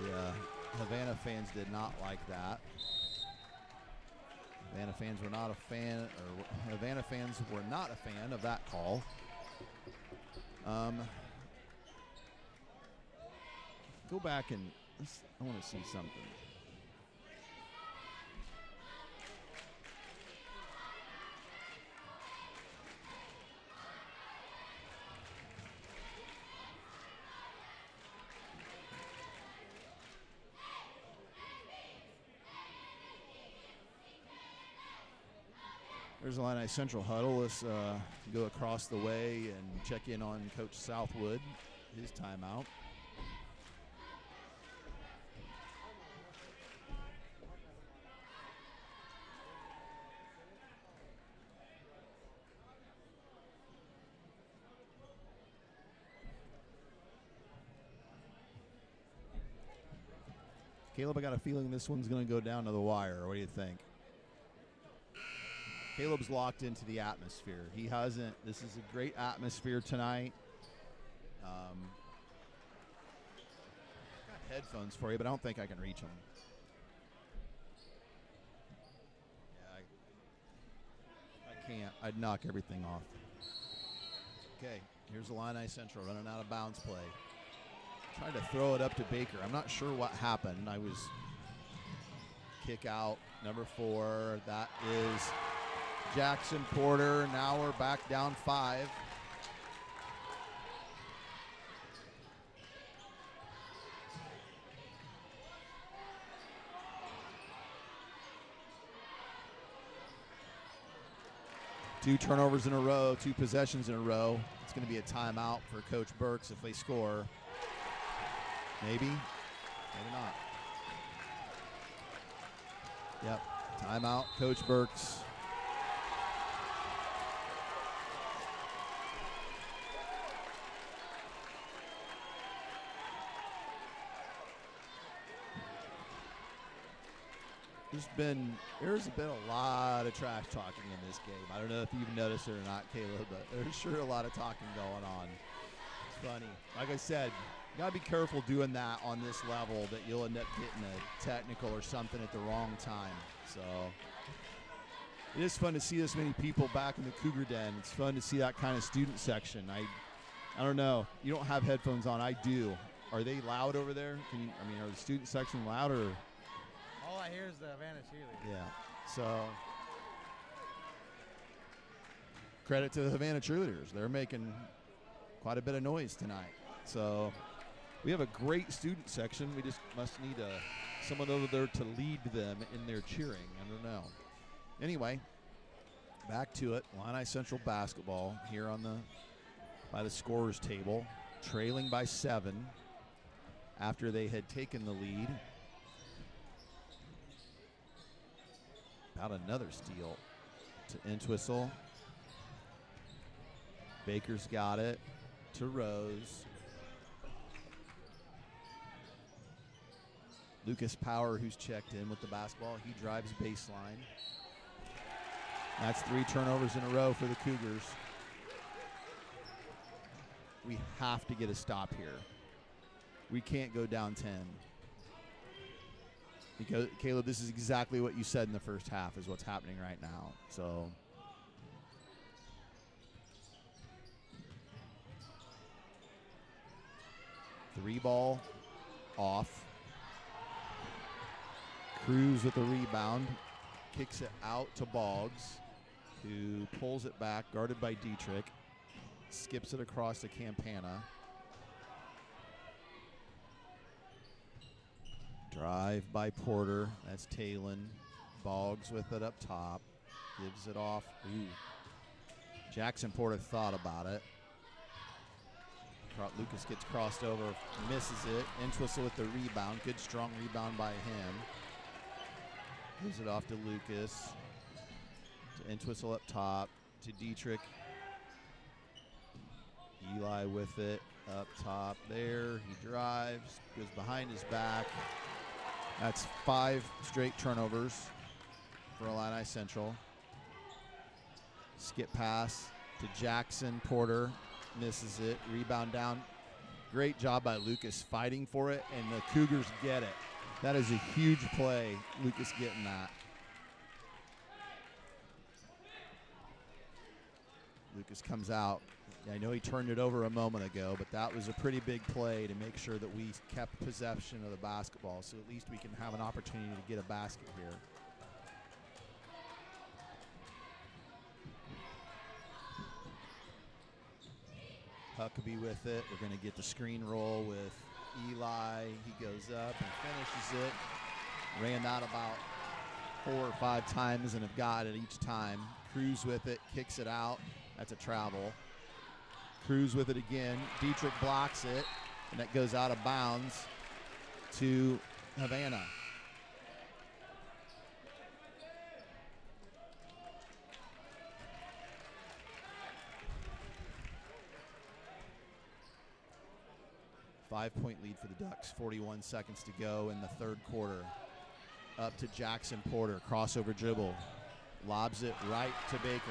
The Havana fans did not like that. Havana fans were not a fan of that call. Go back and I want to see something. There's a Illini Central huddle. Let's go across the way and check in on Coach Southwood, his timeout. Caleb, I got a feeling this one's going to go down to the wire. What do you think? Caleb's locked into the atmosphere. He hasn't. This is a great atmosphere tonight. I've got headphones for you, but I don't think I can reach them. Yeah, I can't. I'd knock everything off. Okay, here's Illini Central running out of bounds play. Tried to throw it up to Baker. I'm not sure what happened. I was kick out, number 4. That is Jackson Porter. Now we're back down 5. Two turnovers in a row, 2 possessions in a row. It's going to be a timeout for Coach Burks if they score. Maybe, maybe not. Yep, timeout, Coach Burks. There's been a lot of trash talking in this game. I don't know if you've noticed it or not, Caleb, but there's sure a lot of talking going on. It's funny. Like I said, you gotta be careful doing that on this level, that you'll end up getting a technical or something at the wrong time. So it is fun to see this many people back in the Cougar Den. It's fun to see that kind of student section. I don't know. You don't have headphones on. I do. Are they loud over there? Are the student section loud or? All I hear is the Havana cheerleaders. Yeah. So credit to the Havana cheerleaders. They're making quite a bit of noise tonight. So we have a great student section. We just must need someone over there to lead them in their cheering. I don't know. Anyway, back to it. Illini Central basketball here by the scorer's table, trailing by 7 after they had taken the lead. About another steal to Entwistle. Baker's got it to Rose. Lucas Power, who's checked in with the basketball, he drives baseline. That's 3 turnovers in a row for the Cougars. We have to get a stop here. We can't go down 10. Because, Caleb, this is exactly what you said in the first half is what's happening right now. So, three ball off. Cruz with the rebound. Kicks it out to Boggs, who pulls it back, guarded by Dietrich. Skips it across to Campana. Drive by Porter. That's Talon. Boggs with it up top. Gives it off. Ooh. Jackson Porter thought about it. Lucas gets crossed over, misses it. Entwistle with the rebound. Good strong rebound by him. Gives it off to Lucas. To Entwistle up top. To Dietrich. Eli with it up top there. He drives. Goes behind his back. That's 5 straight turnovers for Illini Central. Skip pass to Jackson Porter. Misses it. Rebound down. Great job by Lucas fighting for it, and the Cougars get it. That is a huge play, Lucas getting that. Lucas comes out. I know he turned it over a moment ago, but that was a pretty big play to make sure that we kept possession of the basketball, so at least we can have an opportunity to get a basket here. Huckabee with it. We're going to get the screen roll with Eli. He goes up and finishes it. Ran that about 4 or 5 times and have got it each time. Cruz with it, kicks it out. That's a travel. Cruz with it again. Dietrich blocks it, and that goes out of bounds to Havana. Five-point lead for the Ducks. 41 seconds to go in the third quarter. Up to Jackson Porter. Crossover dribble. Lobs it right to Baker.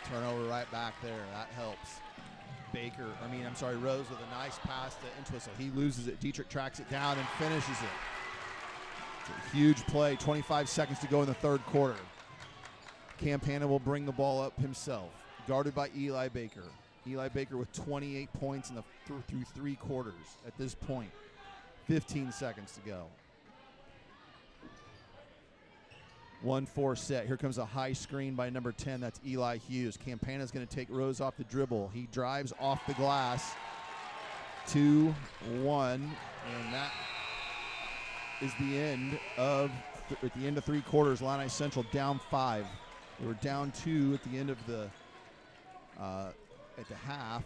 Turnover right back there. That helps. Rose with a nice pass to Entwistle. He loses it. Dietrich tracks it down and finishes it. It's a huge play. 25 seconds to go in the third quarter. Campana will bring the ball up himself. Guarded by Eli Baker. Eli Baker with 28 points through 3 quarters at this point. 15 seconds to go. 1-4 set. Here comes a high screen by number 10. That's Eli Hughes. Campana's going to take Rose off the dribble. He drives off the glass. 2-1. And that is the end of at the end of 3 quarters. Illini Central down 5. They were down 2 at the end of the at the half.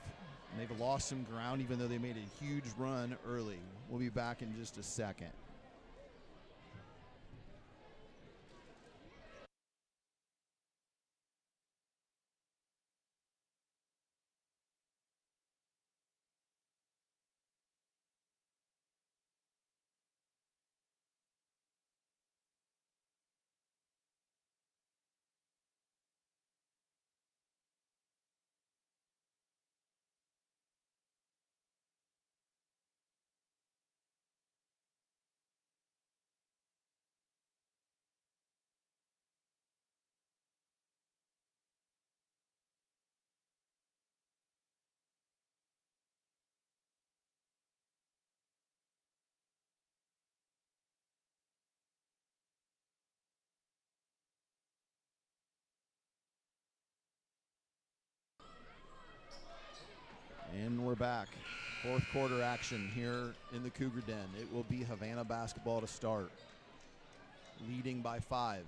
And they've lost some ground even though they made a huge run early. We'll be back in just a second. back. Fourth quarter action here in the Cougar Den. It will be Havana basketball to start. Leading by 5.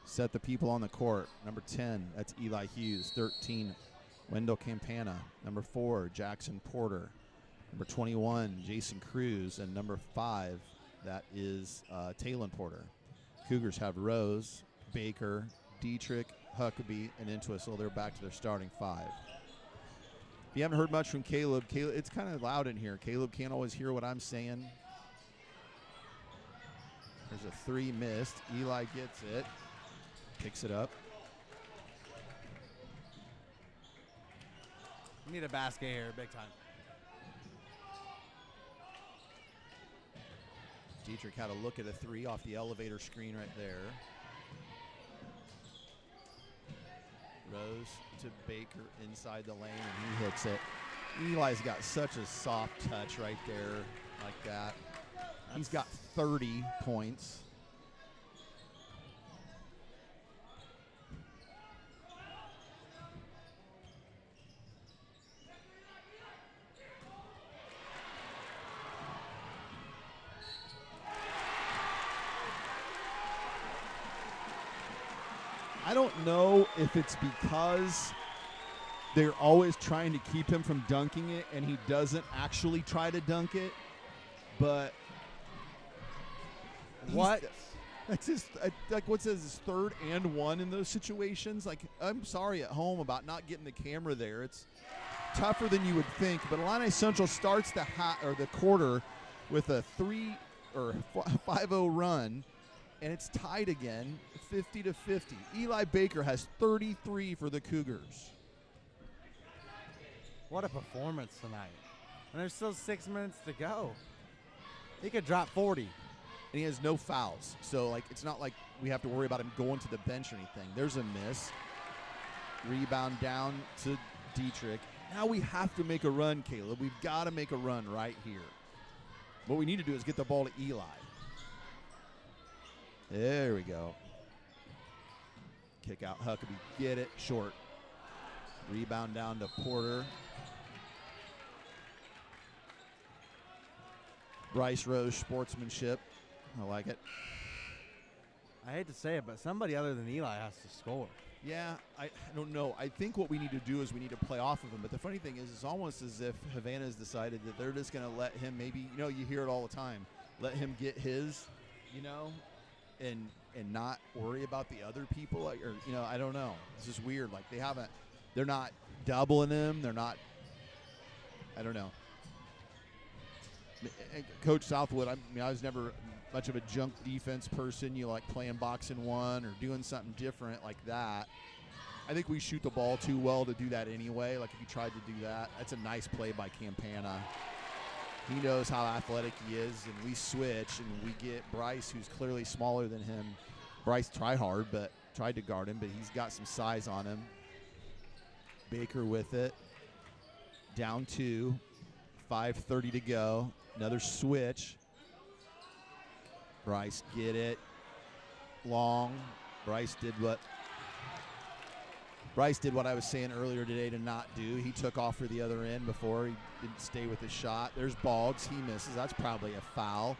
Set the people on the court. Number 10, that's Eli Hughes. 13, Wendell Campana. Number 4, Jackson Porter. Number 21, Jason Cruz. And number 5, that is Talon Porter. Cougars have Rose, Baker, Dietrich, Huckabee, and Entwistle. They're back to their starting 5. If you haven't heard much from Caleb, it's kind of loud in here. Caleb can't always hear what I'm saying. There's a 3 missed. Eli gets it. Picks it up. We need a basket here, big time. Dietrich had a look at a 3 off the elevator screen right there. Rose to Baker inside the lane, and he hits it. Eli's got such a soft touch right there, like that. He's got 30 points. I don't know if it's because they're always trying to keep him from dunking it and he doesn't actually try to dunk it, but What? That's his, like what says his 3rd and 1 in those situations. Like, I'm sorry at home about not getting the camera there. It's tougher than you would think, but Illini Central starts the quarter with a 5-0 run, and it's tied again, 50-50. Eli Baker has 33 for the Cougars. What a performance tonight. And there's still 6 minutes to go. He could drop 40. And he has no fouls. So, like, it's not like we have to worry about him going to the bench or anything. There's a miss. Rebound down to Dietrich. Now we have to make a run, Caleb. We've got to make a run right here. What we need to do is get the ball to Eli. There we go. Kick out Huckabee. Get it. Short. Rebound down to Porter. Bryce Rose sportsmanship. I like it. I hate to say it, but somebody other than Eli has to score. Yeah, I don't know. I think what we need to do is we need to play off of him. But the funny thing is, it's almost as if Havana's decided that they're just going to let him maybe, you hear it all the time, let him get his, and not worry about the other people. Like, or, I don't know. It's just weird. Like, they're not doubling him. They're not, I don't know. Coach Southwood, I was never much of a junk defense person. You like playing box and one or doing something different like that. I think we shoot the ball too well to do that anyway. Like if you tried to do that, that's a nice play by Campana. He knows how athletic he is, and we switch, and we get Bryce, who's clearly smaller than him. Bryce tried to guard him, but he's got some size on him. Baker with it. Down 2. 5:30 to go. Another switch. Bryce get it. Long. Bryce did what I was saying earlier today to not do. He took off for the other end before. He didn't stay with his shot. There's Boggs. He misses. That's probably a foul.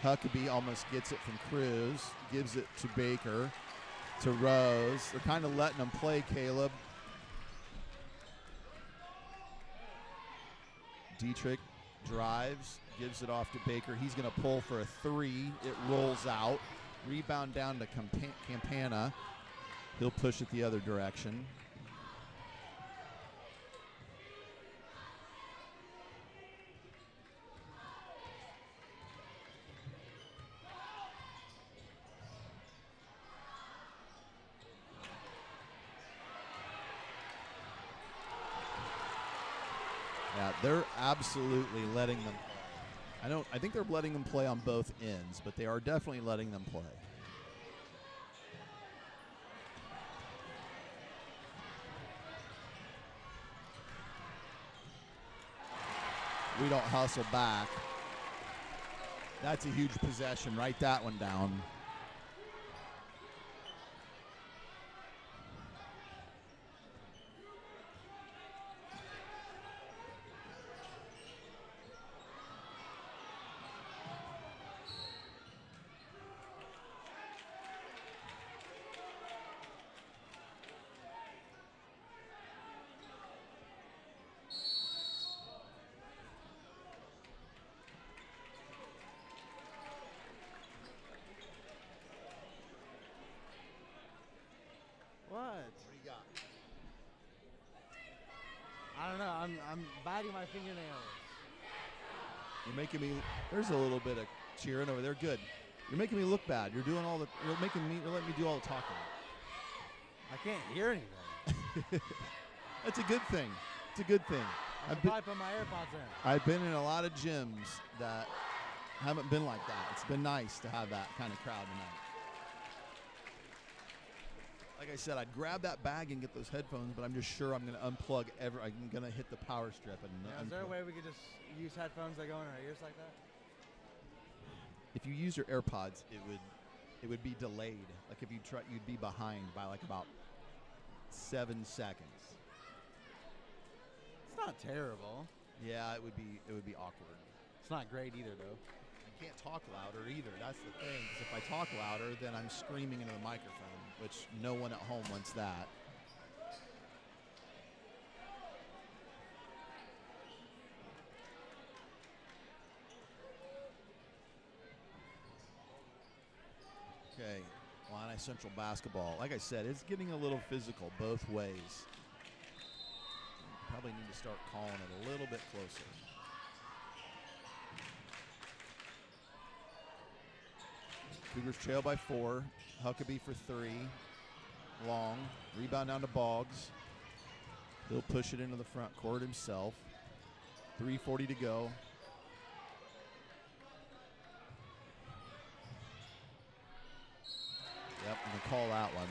Huckabee almost gets it from Cruz. Gives it to Baker. To Rose. They're kind of letting him play, Caleb. Dietrich drives, gives it off to Baker. He's going to pull for a 3. It rolls out. Rebound down to Campana. He'll push it the other direction. Yeah, they're absolutely letting them play. I think they're letting them play on both ends, but they are definitely letting them play. We don't hustle back. That's a huge possession. Write that one down. I'm biting my fingernails. You're making me. There's a little bit of cheering over there. Good. You're making me look bad. You're doing all the. You're letting me do all the talking. I can't hear anything. That's a good thing. It's a good thing. I should probably put my AirPods in. I've been in a lot of gyms that haven't been like that. It's been nice to have that kind of crowd tonight. Like I said, I'd grab that bag and get those headphones, but I'm just sure I'm going to unplug I'm going to hit the power strip and Is there a way we could just use headphones that go in our ears like that? If you use your AirPods, it would be delayed. Like if you try, you'd be behind by like about 7 seconds. It's not terrible. Yeah, it would be awkward. It's not great either, though. You can't talk louder either. That's the thing. 'Cause if I talk louder, then I'm screaming into the microphone, which no one at home wants that. Okay, Illini Central basketball. Like I said, it's getting a little physical both ways. Probably need to start calling it a little bit closer. Cougars trail by 4. Huckabee for 3. Long. Rebound down to Boggs. He'll push it into the front court himself. 3:40 to go. Yep, I'm going to call that one.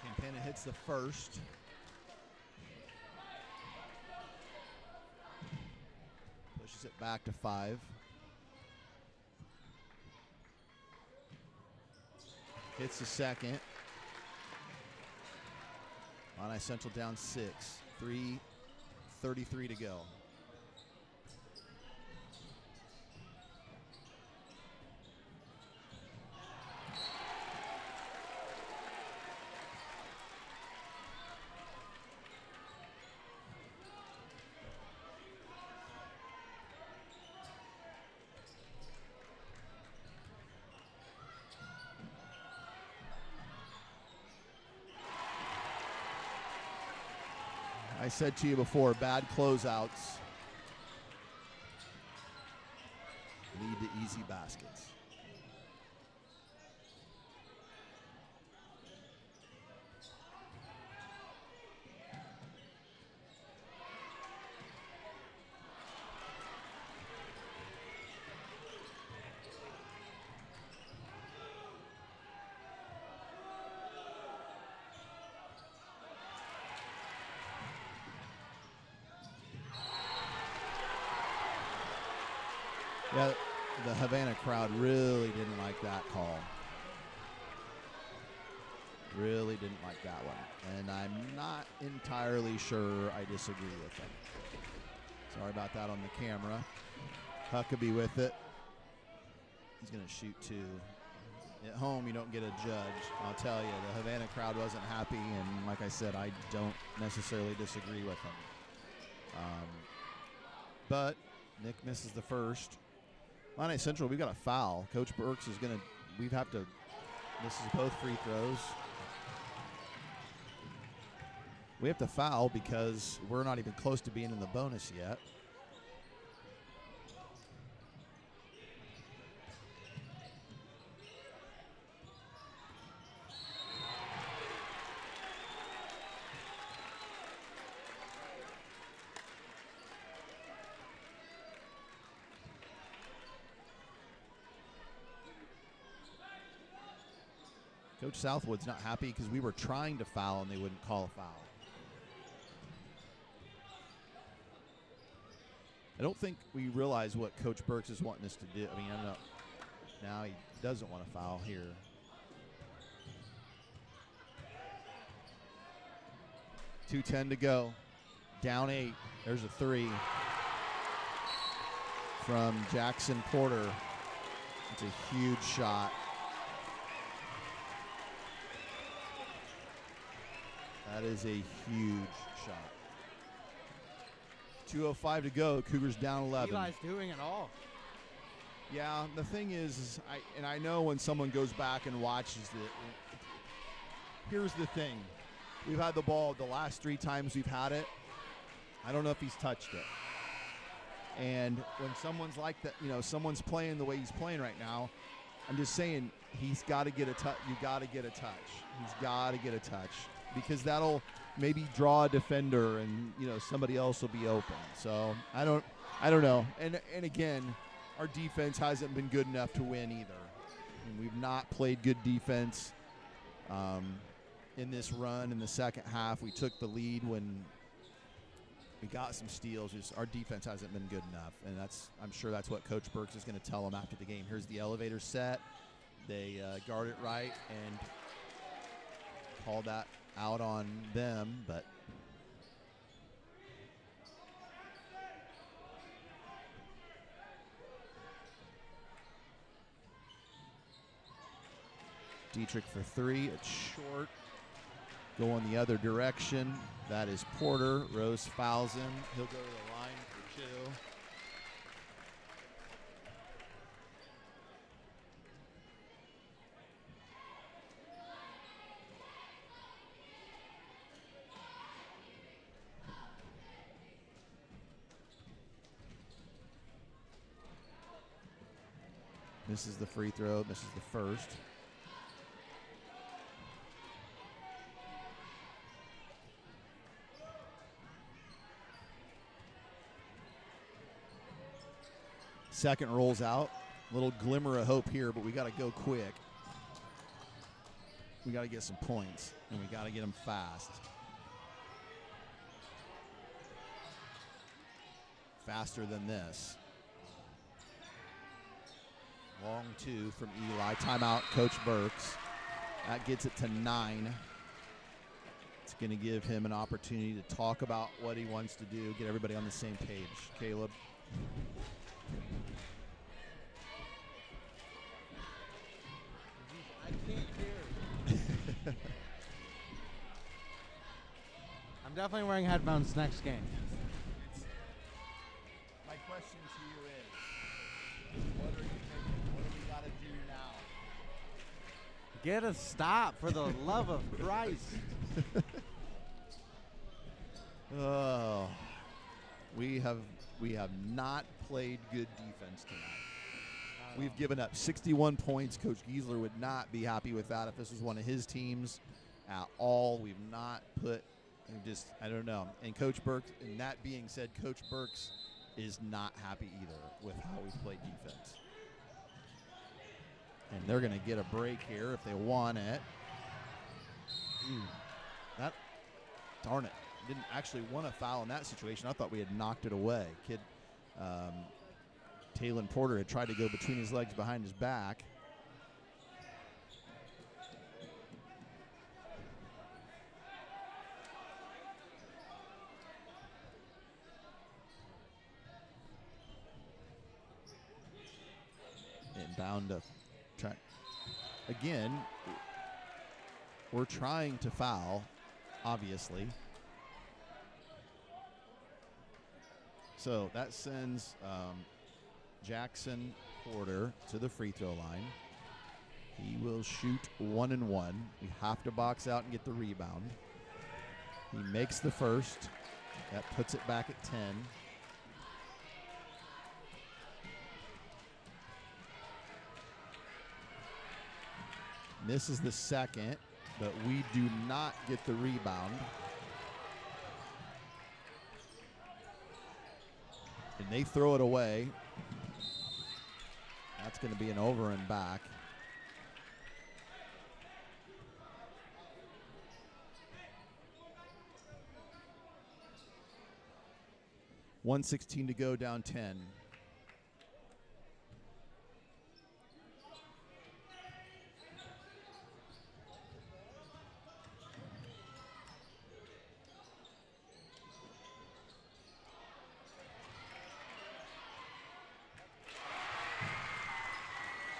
Campana hits the first. Pushes it back to 5. Hits the second. Illini Central down 6. 3:33 to go. I said to you before, bad closeouts lead to easy baskets. Yeah, the Havana crowd really didn't like that call. Really didn't like that one. And I'm not entirely sure I disagree with them. Sorry about that on the camera. Huckabee with it. He's going to shoot 2. At home, you don't get a judge. I'll tell you, the Havana crowd wasn't happy, and like I said, I don't necessarily disagree with them. But Nick misses the first. Illini Central, we've got a foul. Coach Burks is going to, this is both free throws. We have to foul because we're not even close to being in the bonus yet. Coach Southwood's not happy because we were trying to foul and they wouldn't call a foul. I don't think we realize what Coach Burks is wanting us to do. I mean, I don't know. Now he doesn't want to foul here. .210 to go. Down 8. There's a 3 from Jackson Porter. It's a huge shot. That is a huge shot. 2:05 to go. Cougars down 11. Eli's doing it all. Yeah, the thing is I know when someone goes back and watches it, here's the thing. We've had the ball the last 3 times we've had it. I don't know if he's touched it. And when someone's like that, someone's playing the way he's playing right now, I'm just saying he's got to get a touch. You got to get a touch. He's got to get a touch because that'll maybe draw a defender and, somebody else will be open. So I don't know. And again, our defense hasn't been good enough to win either. And we've not played good defense in this run. In the second half, we took the lead when we got some steals. Just our defense hasn't been good enough, and I'm sure that's what Coach Burks is going to tell them after the game. Here's the elevator set. They guard it right and call that out on them, but Dietrich for 3. It's short. Going the other direction. That is Porter. Rose fouls him. He'll go to the line for 2. Misses the free throw. Misses the first. Second rolls out. Little glimmer of hope here, but we got to go quick. We got to get some points, and we got to get them fast. Faster than this. Long 2 from Eli. Timeout, Coach Burks. That gets it to 9. It's going to give him an opportunity to talk about what he wants to do, get everybody on the same page. Caleb. I can't hear. I'm definitely wearing headphones next game. My question to you is, what are you thinking? What do we got to do now? Get a stop, for the love of Christ. Oh, we have not played good defense tonight. We've given up 61 points. Coach Giesler would not be happy with that if this was one of his teams at all. We've not put, I don't know. And Coach Burks, and that being said, Coach Burks is not happy either with how we've played defense. And they're going to get a break here if they want it. Darn it. Didn't actually want a foul in that situation. I thought we had knocked it away. Talon Porter had tried to go between his legs behind his back. And bound to try. Again, we're trying to foul, obviously. So that sends Jackson Porter to the free throw line. He will shoot 1 and 1. We have to box out and get the rebound. He makes the first. That puts it back at 10. Misses the second, but we do not get the rebound. And they throw it away. That's going to be an over and back. .116 to go, down 10.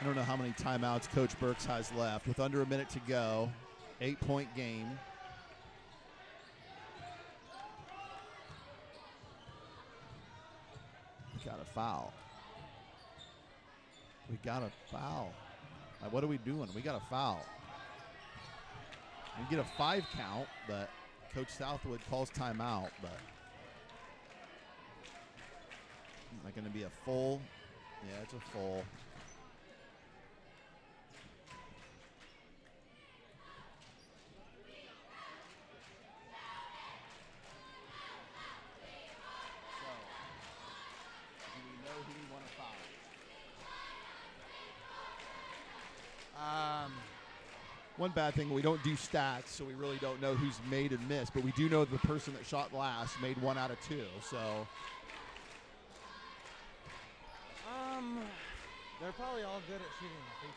I don't know how many timeouts Coach Burks has left. With under a minute to go, 8-point game. We got a foul. We got a foul. What are we doing? We got a foul. We get a 5 count, but Coach Southwood calls timeout. But is that going to be a full? Yeah, it's a full. Do we know who we want to foul? One bad thing, we don't do stats, so we really don't know who's made and missed. But we do know the person that shot last made 1 out of 2. So they're probably all good at shooting the free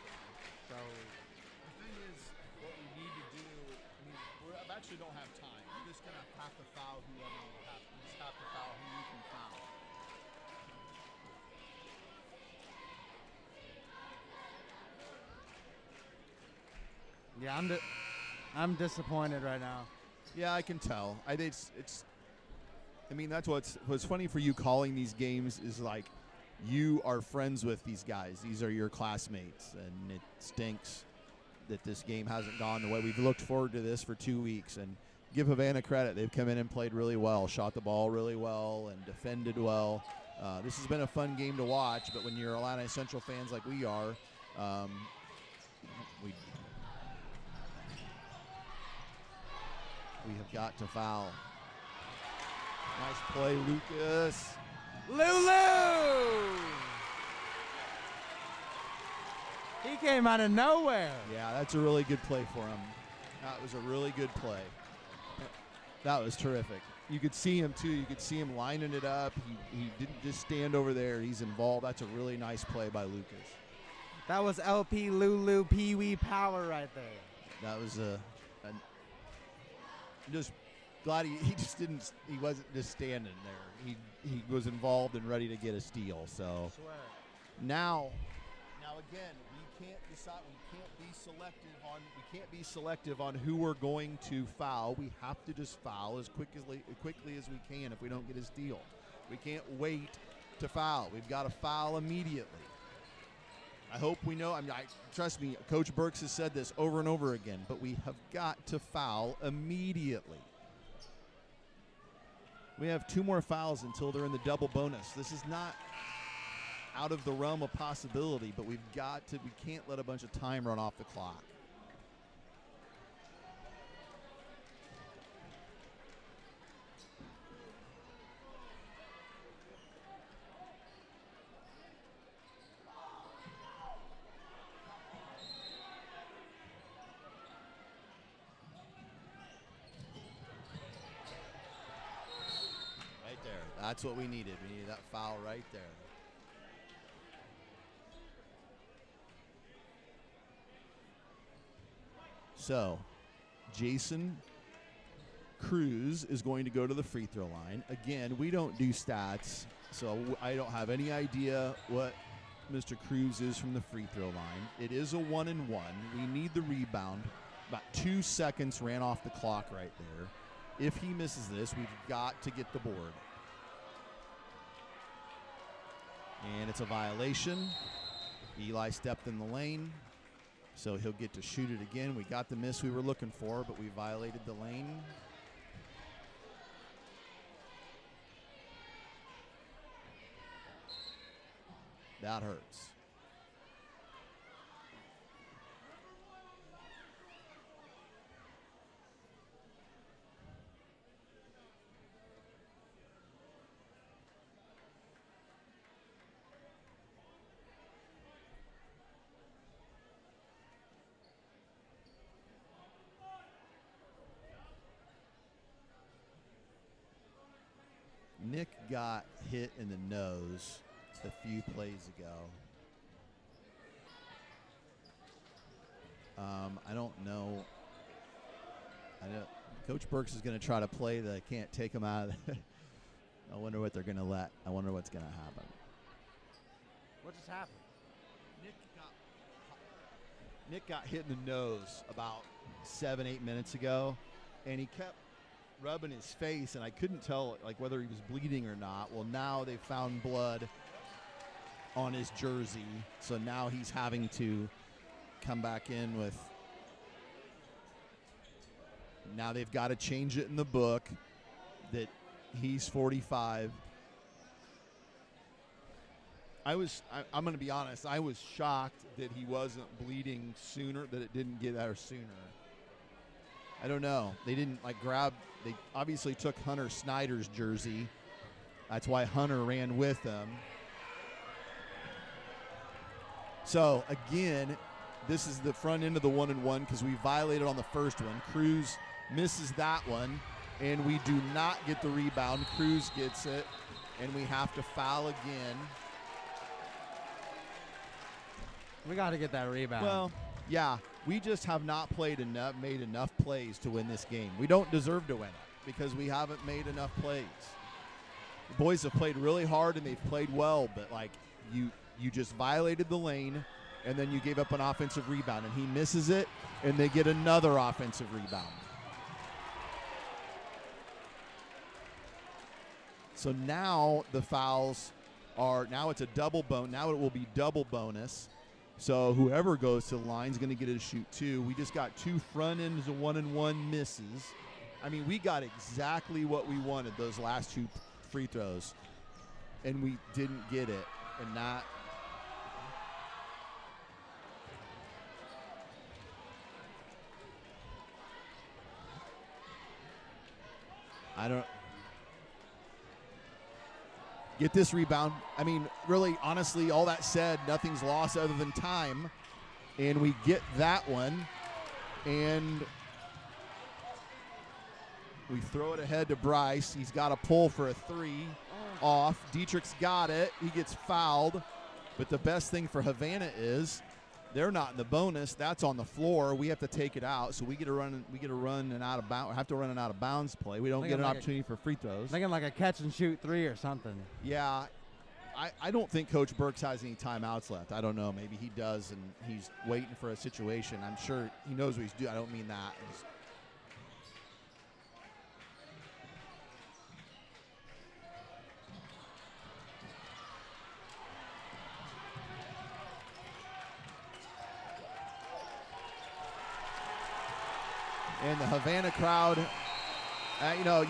throw. So the thing is, what we need to do, I mean, we actually don't have time. We're just going to have to foul whoever we have. We just have to foul who we can foul. yeah, I'm disappointed right now. Yeah, I can tell. I think it's. I mean, that's what's funny for you calling these games is like, you are friends with these guys. These are your classmates, and it stinks that this game hasn't gone the way we've looked forward to this for 2 weeks. And give Havana credit; they've come in and played really well, shot the ball really well, and defended well. This has been a fun game to watch. But when you're Illini Central fans like we are, we have got to foul. Nice play, Lucas. Lulu! He came out of nowhere. Yeah, that's a really good play for him. That was a really good play. That was terrific. You could see him, too. You could see him lining it up. He didn't just stand over there. He's involved. That's a really nice play by Lucas. That was LP Lulu Pee Wee power right there. That was just glad he just didn't. He wasn't just standing there. He was involved and ready to get a steal. So I swear. now again, we can't decide. We can't be selective on who we're going to foul. We have to just foul as quickly as we can if we don't get a steal. We can't wait to foul. We've got to foul immediately. I hope we know. Trust me, Coach Burks has said this over and over again, but we have got to foul immediately. We have 2 more fouls until they're in the double bonus. This is not out of the realm of possibility, but we can't let a bunch of time run off the clock. Right there. That's what we needed. We needed that foul right there. So, Jason Cruz is going to go to the free throw line. Again, we don't do stats, so I don't have any idea what Mr. Cruz is from the free throw line. It is a 1-and-1. We need the rebound. About 2 seconds ran off the clock right there. If he misses this, we've got to get the board. And it's a violation. Eli stepped in the lane. So he'll get to shoot it again. We got the miss we were looking for, but we violated the lane. That hurts. Nick got hit in the nose a few plays ago. I don't know. Coach Burks is going to try to play the can't take him out of the I wonder what they're going to let. I wonder what's going to happen. What just happened? Nick got hit in the nose about 7-8 minutes ago, and he kept rubbing his face, and I couldn't tell like whether he was bleeding or not. Well, now they found blood on his jersey, so now he's having to come back in with. Now they've got to change it in the book that he's 45. I'm going to be honest, I was shocked that he wasn't bleeding sooner, that it didn't get there sooner. I don't know. They didn't they obviously took Hunter Snyder's jersey. That's why Hunter ran with them. So again, this is the front end of the 1-and-1 because we violated on the first one. Cruz misses that one, and we do not get the rebound. Cruz gets it, and we have to foul again. We got to get that rebound. Well, yeah, we just have not made enough plays to win this game. We don't deserve to win it because we haven't made enough plays. The boys have played really hard and they've played well, but like you just violated the lane, and then you gave up an offensive rebound, and he misses it, and they get another offensive rebound. So now the fouls are, now it's a double bonus. Now it will be double bonus. So whoever goes to the line is going to get to shoot two. We just got two front ends of 1-and-1 misses. I mean, we got exactly what we wanted those last two free throws, and we didn't get it. And that, I don't get this rebound. I mean, really, honestly, all that said, nothing's lost other than time. And we get that one, and we throw it ahead to Bryce. He's got a pull for a three off. Dietrich's got it. He gets fouled. But the best thing for Havana is they're not in the bonus. That's on the floor. We have to take it out, so we get to run. We get to run an out of bounds. Have to run an out of bounds play. We don't get an opportunity for free throws. Thinking like a catch and shoot three or something. Yeah, I don't think Coach Burks has any timeouts left. I don't know. Maybe he does, and he's waiting for a situation. I'm sure he knows what he's doing. I don't mean that. And the Havana crowd,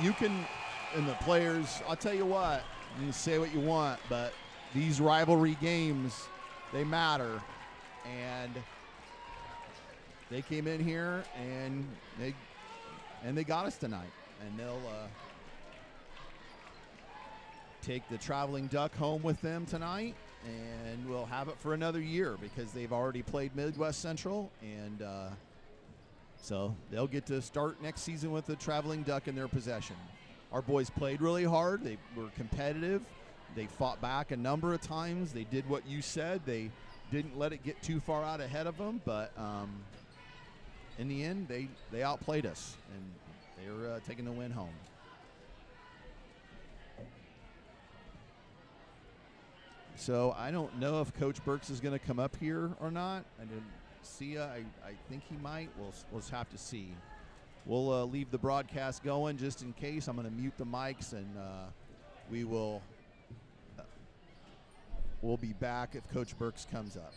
you can, and the players, I'll tell you what, you can say what you want, but these rivalry games, they matter. And they came in here and they got us tonight. And they'll take the traveling duck home with them tonight, and we'll have it for another year because they've already played Midwest Central, and so they'll get to start next season with the traveling duck in their possession. Our boys played really hard. They were competitive. They fought back a number of times. They did what you said. They didn't let it get too far out ahead of them, but in the end, they outplayed us, and they're taking the win home. So I don't know if Coach Burks is going to come up here or not. I didn't see I think he might. We'll just have to see. We'll leave the broadcast going just in case. I'm going to mute the mics, and we'll be back if Coach Burks comes up.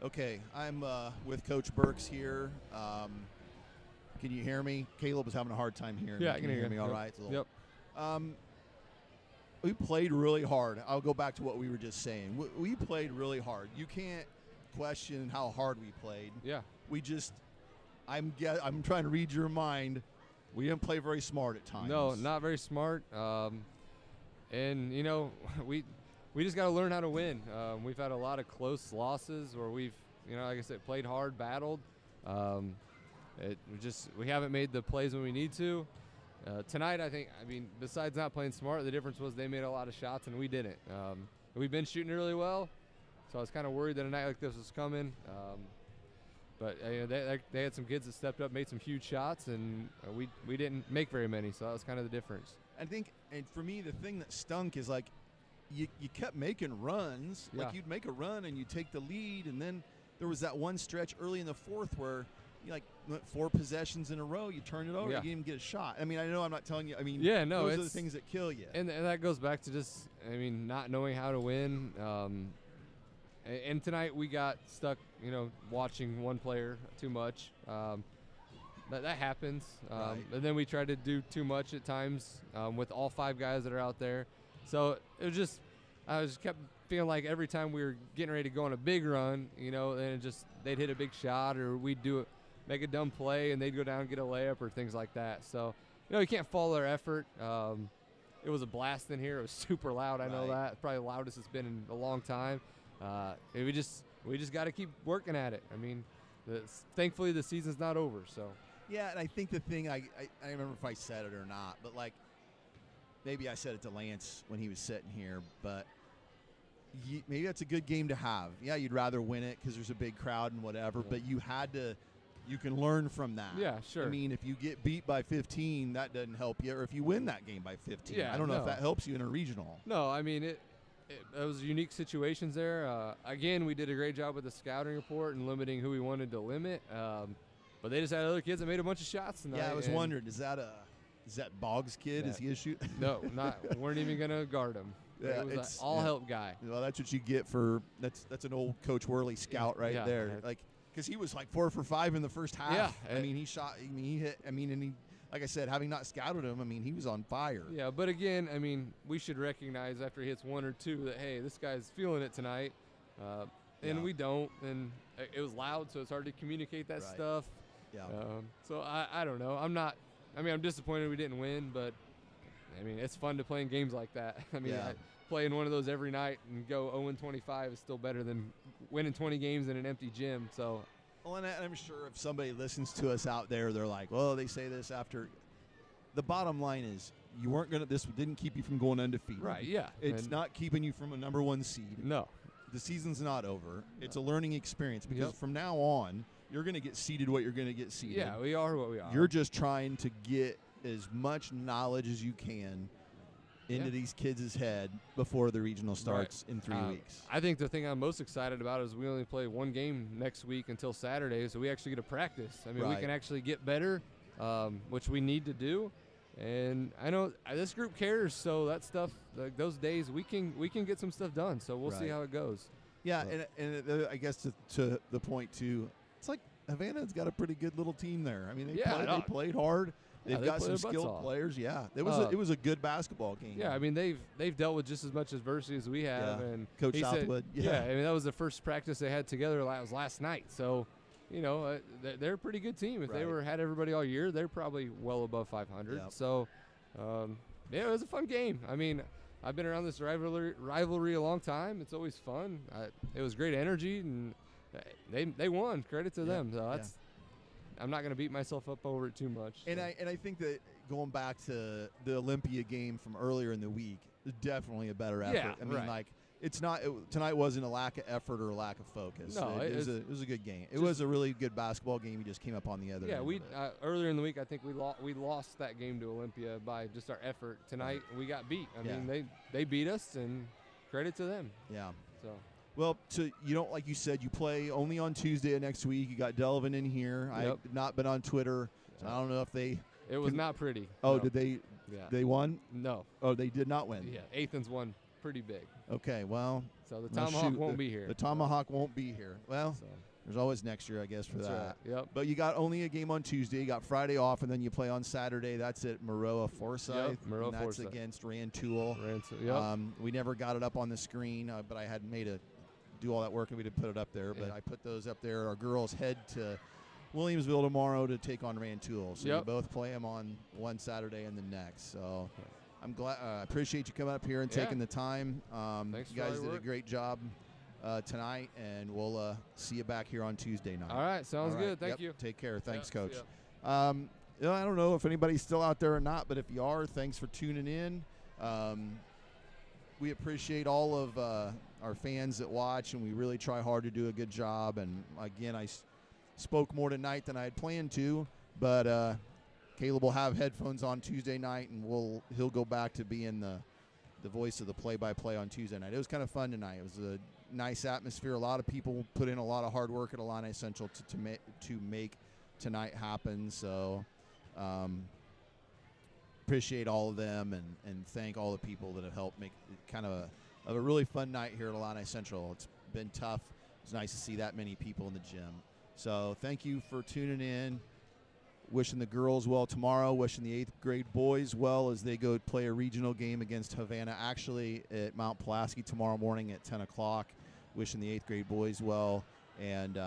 Okay, I'm with Coach Burks here. Can you hear me? Caleb was having a hard time hearing me. Yeah, I can you hear me you. all Yep. right? It's a Yep. We played really hard. I'll go back to what we were just saying. We played really hard. You can't question how hard we played. Yeah. We just, I'm trying to read your mind. We didn't play very smart at times. No, not very smart. And you know, we just got to learn how to win. We've had a lot of close losses where we've, you know, like I said, played hard, battled. We haven't made the plays when we need to. Tonight, I mean, besides not playing smart, the difference was they made a lot of shots and we didn't. We've been shooting really well, so I was kind of worried that a night like this was coming. But you know, they had some kids that stepped up, made some huge shots, and we didn't make very many, so that was kind of the difference. I think, and for me, the thing that stunk is like you kept making runs. Yeah. Like you'd make a run and you take the lead, and then there was that one stretch early in the fourth where you went 4 possessions in a row. You turned it over. Yeah. You didn't even get a shot. I mean, I know I'm not telling you. I mean, Yeah, no, those are the it's- things that kill you. And that goes back to just, I mean, not knowing how to win. And tonight we got stuck, you know, watching one player too much. That happens. Right. And then we tried to do too much at times with all 5 guys that are out there. So it was just, I just kept feeling like every time we were getting ready to go on a big run, you know, and they'd hit a big shot or we'd make a dumb play and they'd go down and get a layup or things like that. So, you know, you can't follow their effort. It was a blast in here. It was super loud. I know Right. that. Probably the loudest it's been in a long time. And we just got to keep working at it. I mean, thankfully the season's not over. So Yeah, and I think the thing, I remember if I said it or not, but like maybe I said it to Lance when he was sitting here, but maybe that's a good game to have. Yeah, you'd rather win it because there's a big crowd and whatever, but you can learn from that. Yeah, sure. I mean, if you get beat by 15, that doesn't help you, or if you win that game by 15. Yeah, I don't know if no. that helps you in a regional. no, I mean it was unique situations there. Again, we did a great job with the scouting report and limiting who we wanted to limit. But they just had other kids that made a bunch of shots tonight. Yeah, I was and wondering, is that Boggs' kid? Yeah. Is he a shoot? No, weren't even gonna guard him. Yeah, It was it's- an all-help guy. Well, that's what you get for that's an old Coach Worley scout right Yeah. there. Like, because he was like 4 for 5 in the first half. Yeah. I mean, he shot. I mean, he hit. I mean, and he, like I said, having not scouted him, I mean, he was on fire. Yeah, but again, I mean, we should recognize after he hits 1 or 2 that, hey, this guy's feeling it tonight. And Yeah. we don't. And it was loud, so it's hard to communicate that Right. stuff. Yeah. So I don't know. I'm disappointed we didn't win, but, I mean, it's fun to play in games like that. I mean, Yeah. playing one of those every night and go 0-25 is still better than winning 20 games in an empty gym. So, Well, and I'm sure if somebody listens to us out there, they're like, well, they say this after. The bottom line is, you weren't gonna. This didn't keep you from going undefeated. right, yeah. It's And not keeping you from a number 1 seed. No. The season's not over. It's a learning experience because Yep. from now on, you're going to get seeded what you're going to get seeded. Yeah, we are what we are. You're just trying to get as much knowledge as you can into Yeah. these kids' head before the regional starts in 3 weeks. I think the thing I'm most excited about is we only play 1 game next week until Saturday, so we actually get to practice. I mean, we Right. can actually get better, which we need to do. And I know this group cares, so that stuff, like those days, we can get some stuff done. So we'll see Right. how it goes. Yeah, So- and I guess to the point, too, it's like Havana's got a pretty good little team there. I mean, they played hard. Yeah, They've they got play some their butts skilled off. players. Yeah, it was a good basketball game. Yeah, I mean they've dealt with just as much adversity as we have, Yeah. and Coach he said- Southwood, yeah, yeah. I mean that was the first practice they had together. That was last night, so you know they're a pretty good team. If they Right. had everybody all year, they're probably well above 500. Yep. So yeah, it was a fun game. I mean, I've been around this rivalry a long time. It's always fun. It was great energy, and they won. Credit to Yeah, them. So yeah. that's. I'm not going to beat myself up over it too much. And so. I think that going back to the Olympia game from earlier in the week, definitely a better effort. Yeah, I mean, right. like it's not tonight wasn't a lack of effort or a lack of focus. No, it it was a good game. It just- was a really good basketball game. You just came up on the other. Yeah, end we of it. earlier in the week I think we lost that game to Olympia by just our effort. Tonight we got beat. I Yeah. mean they beat us, and credit to them. Yeah. So Well, you don't, like you said, you play only on Tuesday of next week. You got Delvin in here. Yep. I've not been on Twitter, so I don't know if they. it was Can- not pretty. Oh, No. did they? Yeah. They won. No. Oh, they did not win. Yeah. Athens won pretty big. Okay, well, So the well, Tomahawk shoot, won't the- be here. The Tomahawk won't be here. Well, So, there's always next year, I guess, for that's that. right. Yep. But you got only a game on Tuesday. You got Friday off, and then you play on Saturday. That's at Maroa Forsyth. Maroa and that's Forsyth. against Rantoul. Yep. We never got it up on the screen, but I had made it do all that work, and we didn't put it up there. But Yeah. I put those up there. Our girls head to Williamsville tomorrow to take on Rantoul. So you Yep. both play them on one Saturday and the next. So I'm glad. I appreciate you coming up here and Yeah. taking the time. Thanks You for all guys your did a work. great job tonight, and we'll see you back here on Tuesday night. All right. Sounds All right, good. Thank yep, you. Take care. Thanks, Yeah, see Coach. ya. I don't know if anybody's still out there or not, but if you are, thanks for tuning in. We appreciate all of our fans that watch, and we really try hard to do a good job. And again, I spoke more tonight than I had planned to, but Caleb will have headphones on Tuesday night, and he'll go back to being the voice of the play-by-play on Tuesday night. It was kind of fun tonight. It was a nice atmosphere. A lot of people put in a lot of hard work at Illini Central to make tonight happen. So appreciate all of them, and thank all the people that have helped make it kind of a really fun night here at Illini Central. It's been tough. It's nice to see that many people in the gym. So thank you for tuning in. Wishing the girls well tomorrow. Wishing the 8th grade boys well as they go play a regional game against Havana, actually at Mount Pulaski tomorrow morning at 10 o'clock. Wishing the 8th grade boys well. And